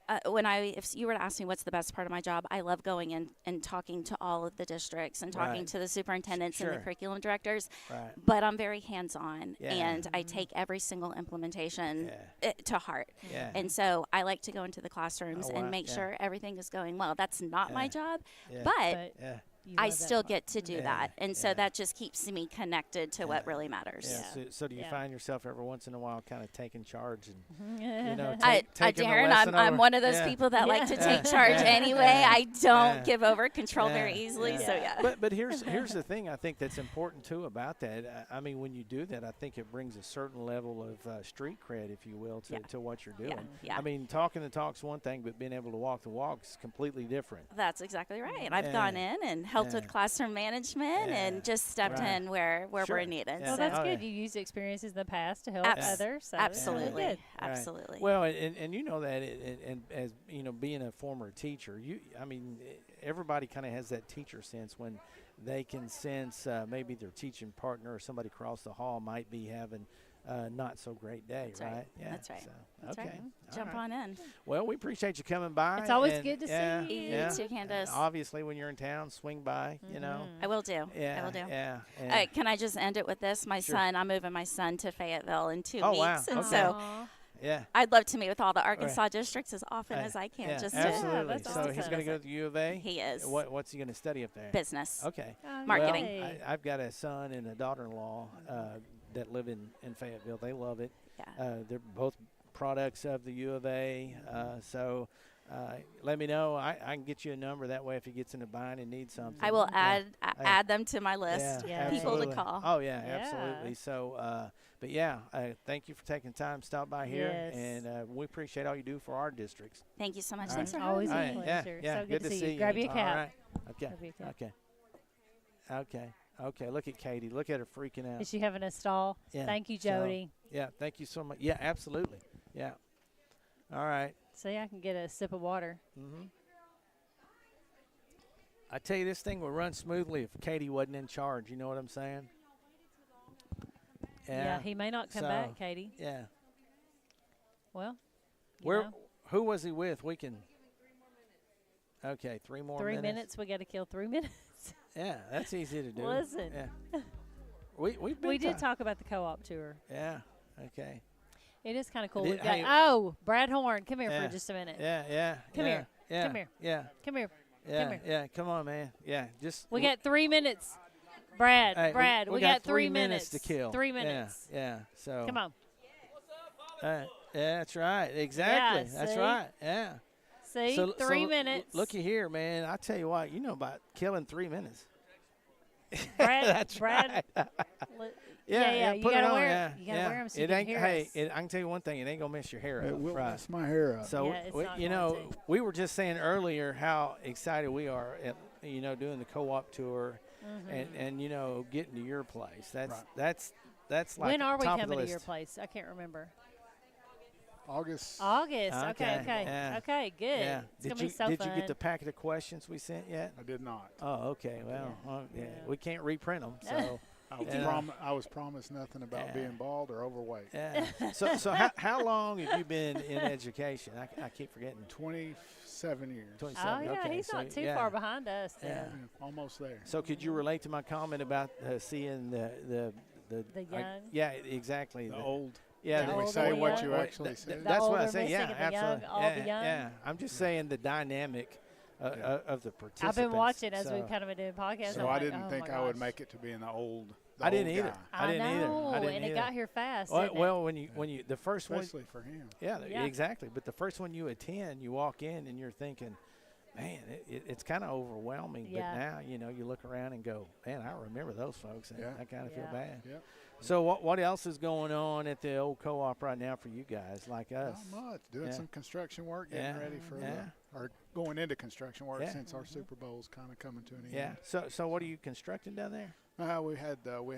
if you were to ask me what's the best part of my job, I love going in and talking to all of the districts and talking Right. to the superintendents and Sure. the curriculum directors. Right. But I'm very hands-on, Yeah. and I take every single implementation Yeah. to heart. Yeah. And so I like to go into the classrooms Oh, wow. and make Yeah. sure everything is going well. That's not my Yeah. job, Yeah. but Yeah. you I love that still part. get to do Yeah. that. And so Yeah. that just keeps me connected to what Yeah. really matters. Yeah. Yeah. So do you Yeah. find yourself every once in a while kind of taking charge and you know, taking the Darren, lesson I'm over? one of those Yeah. people that like to Yeah. take charge Yeah. anyway. Yeah. I don't Yeah. give over control Yeah. very easily. Yeah. So yeah. But here's the thing I think that's important too about that. I mean, when you do that, I think it brings a certain level of street cred, if you will, to what you're doing. Yeah. I mean, talking the talk's one thing, but being able to walk the walk's completely different. That's exactly right. And I've Yeah. gone in and helped Yeah. with classroom management Yeah. and just stepped Right. in where Sure. we're needed. Yeah. Well, So that's Oh, good. yeah. You used experiences in the past to help others. So that's really absolutely. good. Absolutely. Well, and you know that, and as you know, being a former teacher, I mean, everybody kind of has that teacher sense when they can sense maybe their teaching partner or somebody across the hall might be having not so great day, That's right. Yeah. That's right. So, That's okay. right. All Jump right. on in. Well, we appreciate you coming by. It's always and- good to see yeah, you. You Yeah. too, Candace. And obviously, when you're in town, swing by. You know. I will do. Yeah. I will do. Yeah. Can I just end it with this? My Sure. son, I'm moving my son to Fayetteville in 2 Oh, weeks. wow. And Okay. so Aw. yeah. I'd love to meet with all the Arkansas districts as often Right. as I can. Yeah, Just absolutely. that's So he's awesome. going to go to the U of A. He is. What's he going to study up there? Business. Okay. Oh, Marketing. yay. Well, I've got a son and a daughter-in-law that live in Fayetteville. They love it. Yeah. They're both products of the U of A. So let me know. I can get you a number. That way, if he gets in a bind and needs something. I will yeah. add them to my list. Yeah. People to absolutely. call. Oh, yeah, Yeah. absolutely. So, but yeah, thank you for taking time to stop by here. Yes. And we appreciate all you do for our districts. Thank you so much. All Thanks right. for having Always me. a All right. Yeah, pleasure. yeah, So good to see you. you. Grab your All cap. right. Okay. Grab your cap. Okay. Look at Katie. Look at her freaking out. Is she having a stall? Yeah. Thank you, So, Jody. yeah. Thank you so much. Yeah, absolutely. Yeah. All right. See, I can get a sip of water. Mm-hmm. I tell you, this thing would run smoothly if Katie wasn't in charge. You know what I'm saying? Yeah, he may not come So, back, Katie. Yeah. Well, you Where? know, Who was he with? We can. Okay, 3 more 3 minutes. We got to kill 3 minutes. Yeah, that's easy to do. Listen. Yeah. We've been We did talk about the co-op tour. Yeah. Okay. It is kind of cool. Did- We've got, hey- oh, Brad Horn, come here Yeah. for just a minute. Yeah. Come yeah, here. Yeah. Come here. Yeah. Come here. Yeah. Come here. Yeah. Come on, man. Yeah. Just. We got 3 minutes. Brad, Hey, Brad, we got 3 minutes to kill. 3 minutes. Yeah. So. Come on. Yeah, that's right. Exactly. Yeah, that's see? right. Yeah. See, So, 3 minutes. Looky here, man. I tell you what. You know about killing 3 minutes. Brad, That's Brad. right. Yeah, you put it gotta on, wear yeah, it. You gotta yeah. wear them so it you can ain't, hear hey, us. I can tell you one thing. It ain't gonna mess your hair It up. will right. mess my hair up. So Yeah, it's not you going know, to. we were just saying earlier how excited we are at doing the co-op tour, and getting to your place. That's like When are we top of the coming to your list. place? I can't remember. August. August. Okay. Yeah. Okay, good. Yeah. It's going to be so did fun. you get the packet of questions we sent yet? I did not. Oh, okay. Well, Yeah. we can't reprint them. So I was promised nothing about being bald or overweight. yeah. So how long have you been in education? I keep forgetting. 27 years. 27. Oh, yeah, okay. he's so, not too yeah. far behind us. Then. Yeah. Almost there. So could you relate to my comment about seeing the The young? yeah, exactly. The old. Yeah, Did we old say and what young? you actually said? That's what I older say. missing Yeah, and the absolutely. young, all yeah, the young? yeah. I'm just saying the dynamic of the participants. I've been watching as so. we've kind of been doing podcasts. So I'm I like, didn't oh think my I would gosh. make it to being the old. I didn't old either. guy. I didn't either. know, I didn't and either. it got here fast. Well, didn't it? well, when you the first Especially one, for him. yeah, Yeah. exactly. But the first one you attend, you walk in and you're thinking, man, it's kind of overwhelming. Yeah. But now, you look around and go, man, I remember those folks. And Yeah. I kind of Yeah. feel bad. Yeah. So what else is going on at the old co-op right now for you guys, like us? Not much. Doing Yeah. some construction work, getting Yeah. ready for Yeah. or going into construction work Yeah. since our Super Bowl's kind of coming to an end. Yeah. So what are you constructing down there? We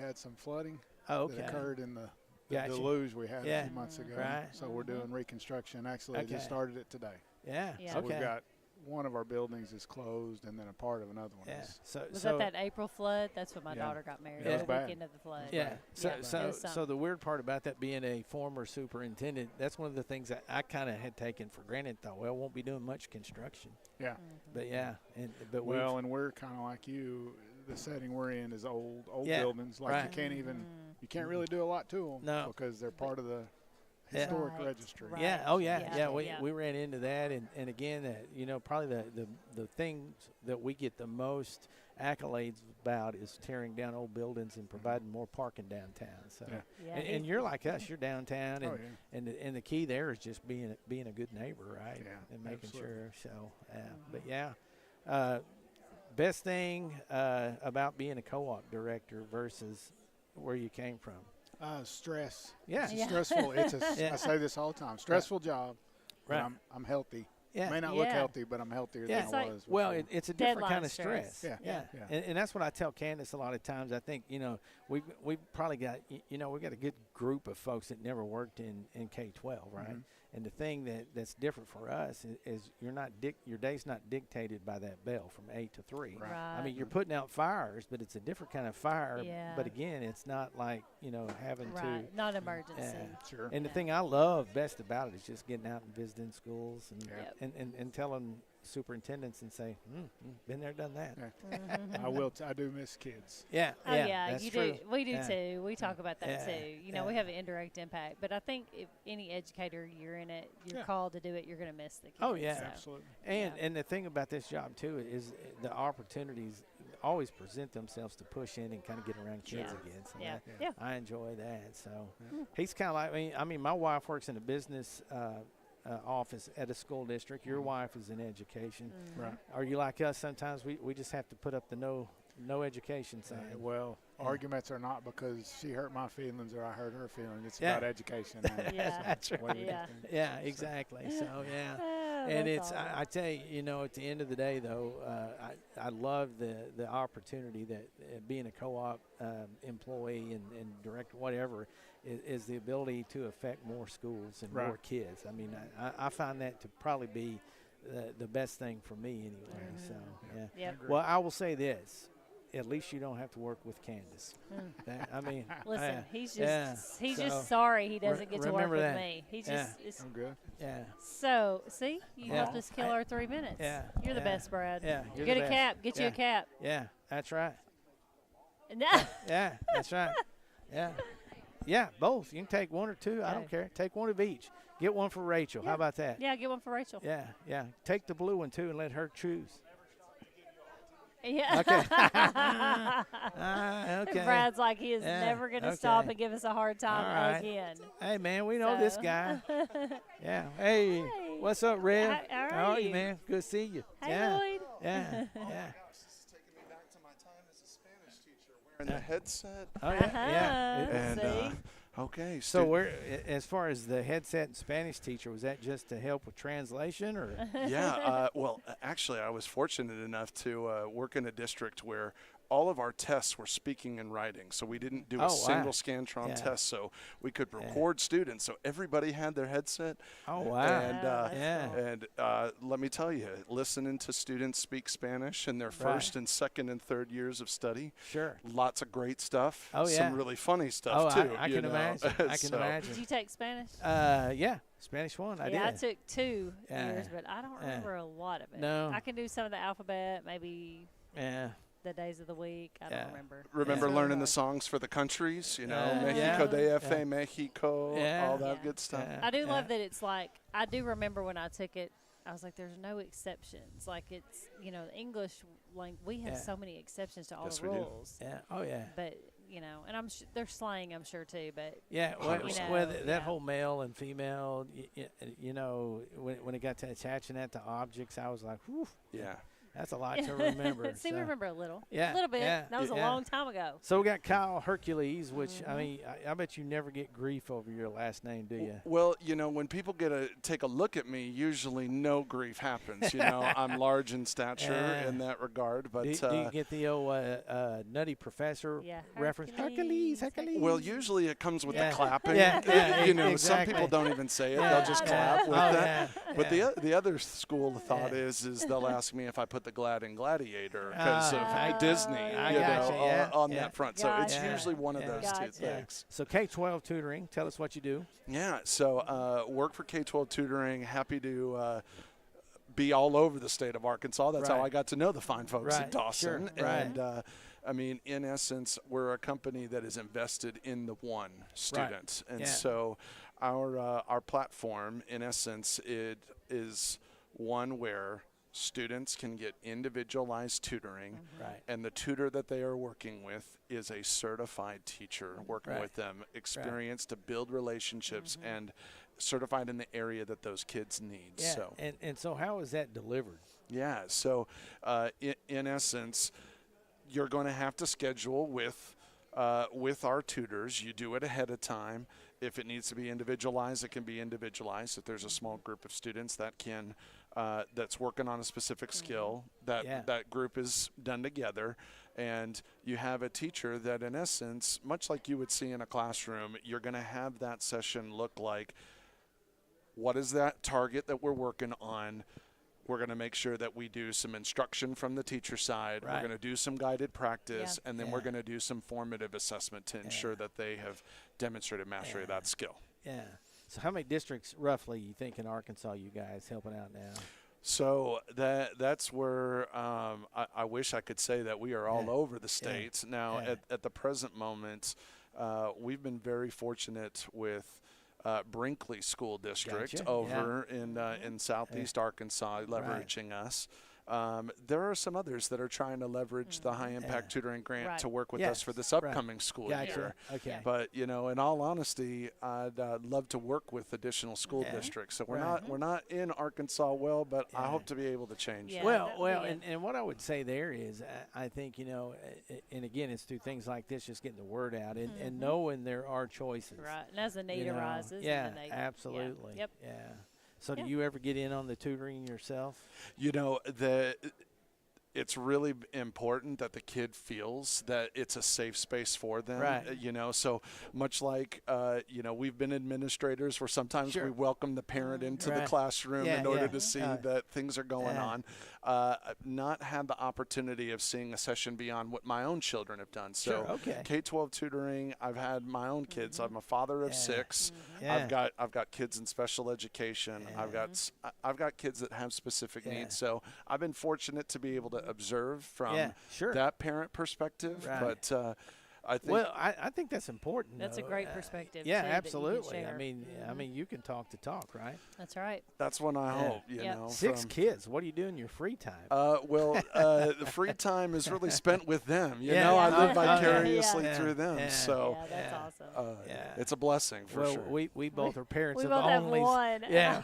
had some flooding Oh, that okay. occurred in the Gotcha. deluge we had Yeah. a few months ago. Right. So we're doing reconstruction. Actually, Okay. just started it today. Yeah. Yeah. So Okay. we've got one of our buildings is closed, and then a part of another one Yeah. is. Was So that April flood? That's when my Yeah. daughter got married. It was the bad. weekend of the flood. Yeah. So Yeah. It so was so something. the weird part about that being a former superintendent, that's one of the things that I kind of had taken for granted. Thought, well, won't be doing much construction. Yeah. But yeah, but Well, and we're kind of like you. The setting we're in is old Yeah, buildings. Like right. you can't even, you can't really do a lot to them. No. Because they're part of the Yeah. historic Right. registry. Right. Yeah. Oh yeah. Yeah. Yeah. Yeah. We ran into that, and again, probably the things that we get the most accolades about is tearing down old buildings and providing more parking downtown. So, Yeah. Yeah, and you're like us, you're downtown, and Oh, yeah. and the key there is just being a good neighbor, right? Yeah, And making absolutely. sure. So, but yeah. Best thing about being a co-op director versus where you came from. Stress. Yeah. It's a Yeah. stressful. Yeah. I say this all the time. Stressful job. Right. But I'm healthy. Yeah. May not look Yeah. healthy, but I'm healthier Yeah. It's than I like- was. Well, before. it's a different Deadline kind of stress. stress. Yeah. Yeah. Yeah. And that's what I tell Candace a lot of times. I think, we probably got, we got a good group of folks that never worked in K-12, right? Mhm. And the thing that's different for us is your day's not dictated by that bell from 8 to 3. Right. I mean, you're putting out fires, but it's a different kind of fire. Yeah. But again, it's not like, having Right. Not emergency. Yeah. Sure. And the thing I love best about it is just getting out and visiting schools and Yeah. and telling superintendents and say, been there, done that. Yeah. I do miss kids. Yeah. Oh yeah, that's you true. do. We do Yeah. too. We talk about that Yeah. too. We have an indirect impact. But I think if any educator you're in it, you're Yeah. called to do it. You're going to miss the kids. Oh, yeah. so. Absolutely. And the thing about this job too is the opportunities always present themselves to push in and kind of get around kids Yeah. again. So Yeah. that- Yeah. I enjoy that. So he's kind of like me. I mean, my wife works in a business office at a school district. Your wife is in education. Right. Are you like us? Sometimes we just have to put up the no education sign. Well, Yeah. arguments are not because she hurt my feelings or I hurt her feelings. It's Yeah. about education. Yeah. That's What do you Yeah. think? Yeah, exactly. So yeah. Oh, And that's it's awesome. I tell you, at the end of the day though, I love the opportunity that being a co-op employee and director, whatever, is the ability to affect more schools and Right. more kids. I mean, I find that to probably be the best thing for me anyway. So yeah. Yep. Well, I will say this. At least you don't have to work with Candace. I mean, Listen, he's just yeah. he's So, just sorry he doesn't get to work remember with that. me. He Yeah. just it's, I'm good. yeah. so see you Yeah. helped us kill our 3 minutes. Yeah. You're the Yeah. best, Brad. Yeah, you're Get the a best. cap. Get you Yeah. a cap. Yeah, that's right. No. Yeah, that's right. Yeah. Yeah, both. You can take one or two. I don't Okay. care. Take one of each. Get one for Rachel. How about that? Yeah, get one for Rachel. Yeah, yeah. Take the blue one too and let her choose. Yeah. Okay. Okay. Brad's like he is Yeah, never going to stop okay. and give us a hard time All right. again. Hey, man, we know this So. guy. Yeah. Hey, Hey. what's up, Red? How are you? man? Good to see you. Hey, yeah. Lloyd. Yeah. Yeah. This is taking me back to my time as a Spanish teacher, wearing the headset. Oh, yeah. Yeah. And See? okay, So, as far as the headset and Spanish teacher, was that just to help with translation, or? yeah. Well, actually, I was fortunate enough to work in a district where all of our tests were speaking and writing, so we didn't do Oh, a wow. single Scantron Yeah. test, so we could record students. So everybody had their headset. Oh, wow. And yeah. and let me tell you, listening to students speak Spanish in their Right. first and second and third years of study, Sure. lots of great stuff. Oh, yeah. Some really funny stuff Oh, too. I you can know. imagine. I can So- imagine. Did you take Spanish? Yeah, Spanish 1. I yeah, did. I took 2 Yeah. years, but I don't remember a lot of it. No. I can do some of the alphabet, maybe. Yeah. the days of the week. I don't remember. Remember It's really learning the hard. songs for the countries, you know, Yeah. Mexico DF, Mexico, all that Yeah. good stuff. I do love that it's like, I do remember when I took it, I was like, there's no exceptions. Like, it's, you know, the English, like, we have so many exceptions to all Yes, the we do. rules. Yeah. Oh, yeah. But, you know, and there's slang, I'm sure, too. But, Yeah, well, you know, well that whole male and female, you know, when it got to attaching that to objects, I was like, whew. Yeah. That's a lot to remember. See, we remember a little. Yeah. A little bit. Yeah, That was a long time ago. So we got Kyle Hercules, which, I mean, I bet you never get grief over your last name, do you? Well, you know, when people take a look at me, usually no grief happens. You know, I'm large in stature in that regard. But do you get the old Nutty Professor reference? Hercules. Well, usually it comes with the clapping. Yeah, you know, exactly. some people don't even say it; they'll just clap with that. But the other school of thought is they'll ask me if I put the Glad in Gladiator because of Disney, on that front. So it's usually one of those two things. So K-12 tutoring, tell us what you do. Yeah, so work for K-12 tutoring. Happy to be all over the state of Arkansas. That's how I got to know the fine folks at Dawson. Sure. And I mean, in essence, we're a company that is invested in the one student. And so our platform, in essence, it is one where students can get individualized tutoring, and the tutor that they are working with is a certified teacher working with them, experienced to build relationships and certified in the area that those kids need. Yeah. So And so how is that delivered? yeah, so in essence, you're going to have to schedule with our tutors. You do it ahead of time. If it needs to be individualized, it can be individualized. If there's a small group of students that can that's working on a specific skill, that group is done together, and you have a teacher that, in essence, much like you would see in a classroom, you're going to have that session look like, what is that target that we're working on? We're going to make sure that we do some instruction from the teacher side. We're going to do some guided practice, and then we're going to do some formative assessment to ensure that they have demonstrated mastery of that skill. Yeah. So how many districts roughly you think in Arkansas you guys helping out now? So that's where I wish I could say that we are all over the states. Now, at the present moment, we've been very fortunate with Brinkley School District over in Southeast Arkansas leveraging us. There are some others that are trying to leverage the high impact tutoring grant to work with us for this upcoming school year. Okay. But you know, in all honesty, I'd love to work with additional school districts. So we're not in Arkansas but I hope to be able to change. Yeah, Well, and what I would say there is, I think, you know, and again, it's through things like this, just getting the word out and knowing there are choices. Right, and as the need arises. Yeah, and the need, absolutely. Yep. Yeah. So do you ever get in on the tutoring yourself? You know, it's really important that the kid feels that it's a safe space for them. Right. You know, so much like, you know, we've been administrators where sometimes we welcome the parent into the classroom in order to see that things are going on. Not had the opportunity of seeing a session beyond what my own children have done. So K-12 tutoring, I've had my own kids. I'm a father of 6. I've got kids in special education. I've got kids that have specific needs. So I've been fortunate to be able to observe from that parent perspective. But I think I think that's important. That's a great perspective. Yeah, too, that you can absolutely. share. I mean, you can talk the talk, right? That's right. That's what I hope. You know, 6 kids. What do you do in your free time? Well, the free time is really spent with them. You know, I live vicariously through them. So that's awesome. it's a blessing for sure. We both are parents we of both have only. one. Yeah.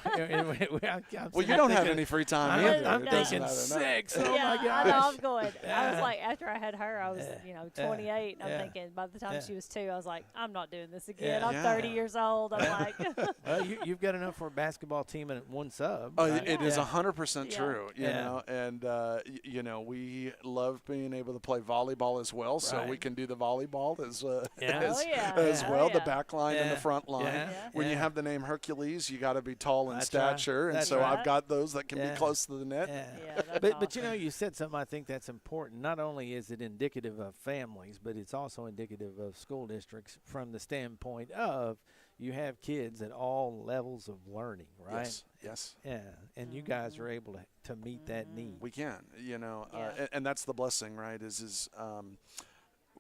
Well, you don't have any free time either. I'm thinking 6. Oh my gosh. I know. I'm going. I was like, after I had her, I was 28. And I'm thinking by the time she was 2, I was like, I'm not doing this again. I'm 30 years old. I'm like. Well, you've got enough for a basketball team and 1 sub. Oh, right? it is 100% true. You know, and you know, we love being able to play volleyball as well, so we can do the volleyball as well. The back line and the front line. When you have the name Hercules, you got to be tall in stature, and so I've got those that can be close to the net. But you know, you said something I think that's important. Not only is it indicative of families, but it's also also indicative of school districts from the standpoint of you have kids at all levels of learning, right? Yes. Yeah, and you guys are able to meet that need. We can, and that's the blessing, right?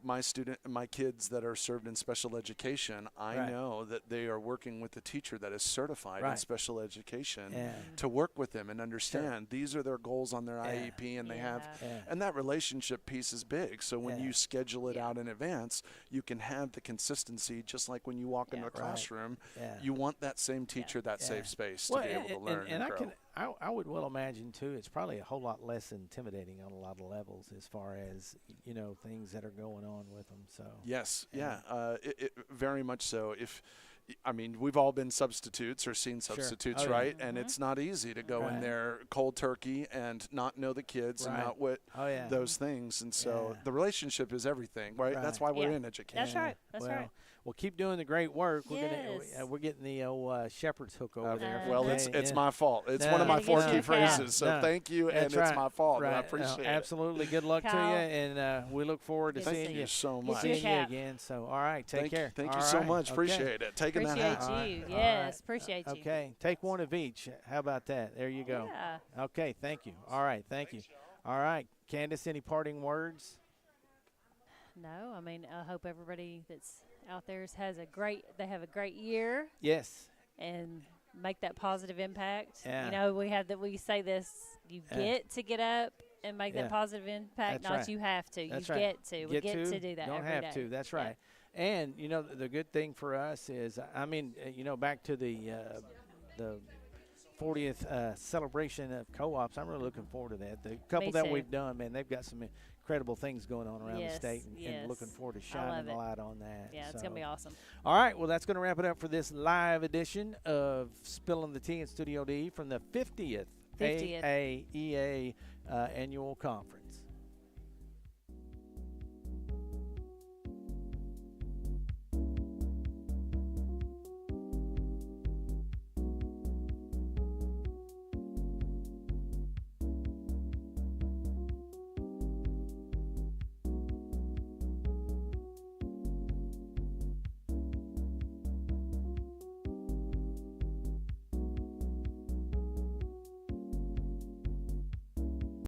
My kids that are served in special education, I know that they are working with a teacher that is certified in special education to work with them and understand these are their goals on their IEP, and they have, and that relationship piece is big. So when you schedule it out in advance, you can have the consistency, just like when you walk into a classroom, you want that same teacher, that safe space to be able to learn and grow. I would well imagine too. It's probably a whole lot less intimidating on a lot of levels as far as things that are going on with them. So yes, it very much so. We've all been substitutes or seen substitutes, right? And it's not easy to go in there cold turkey and not know the kids and not what those things. And so the relationship is everything, right? That's why we're in education. That's right. That's right. Well, keep doing the great work. We're getting the old shepherd's hook over there. Well, it's my fault. It's one of my 4 key phrases. So thank you, and it's my fault. And I appreciate it. Absolutely. Good luck to you, and we look forward to seeing you so much. Seeing you again. So, all right, take care. Thank you so much. Appreciate it. Taking that hat. Appreciate you. Yes, appreciate you. Okay, take one of each. How about that? There you go. Yeah. Okay, thank you. All right, thank you. All right, Candace, any parting words? No, I mean, I hope everybody that's out there have a great year. Yes. And make that positive impact. Yeah. We say this, you get to get up and make that positive impact. That's right. you have to. That's you right. get to. We get to do that Don't every have day. to. That's right. And, the good thing for us is, back to the 40th celebration of co-ops, I'm really looking forward to that. The couple that we've done, man, they've got some incredible things going on around the state, and looking forward to shining the light on that. Yeah, it's going to be awesome. All right, well, that's going to wrap it up for this live edition of Spilling the Tea in Studio D from the 50th. AAEA annual conference.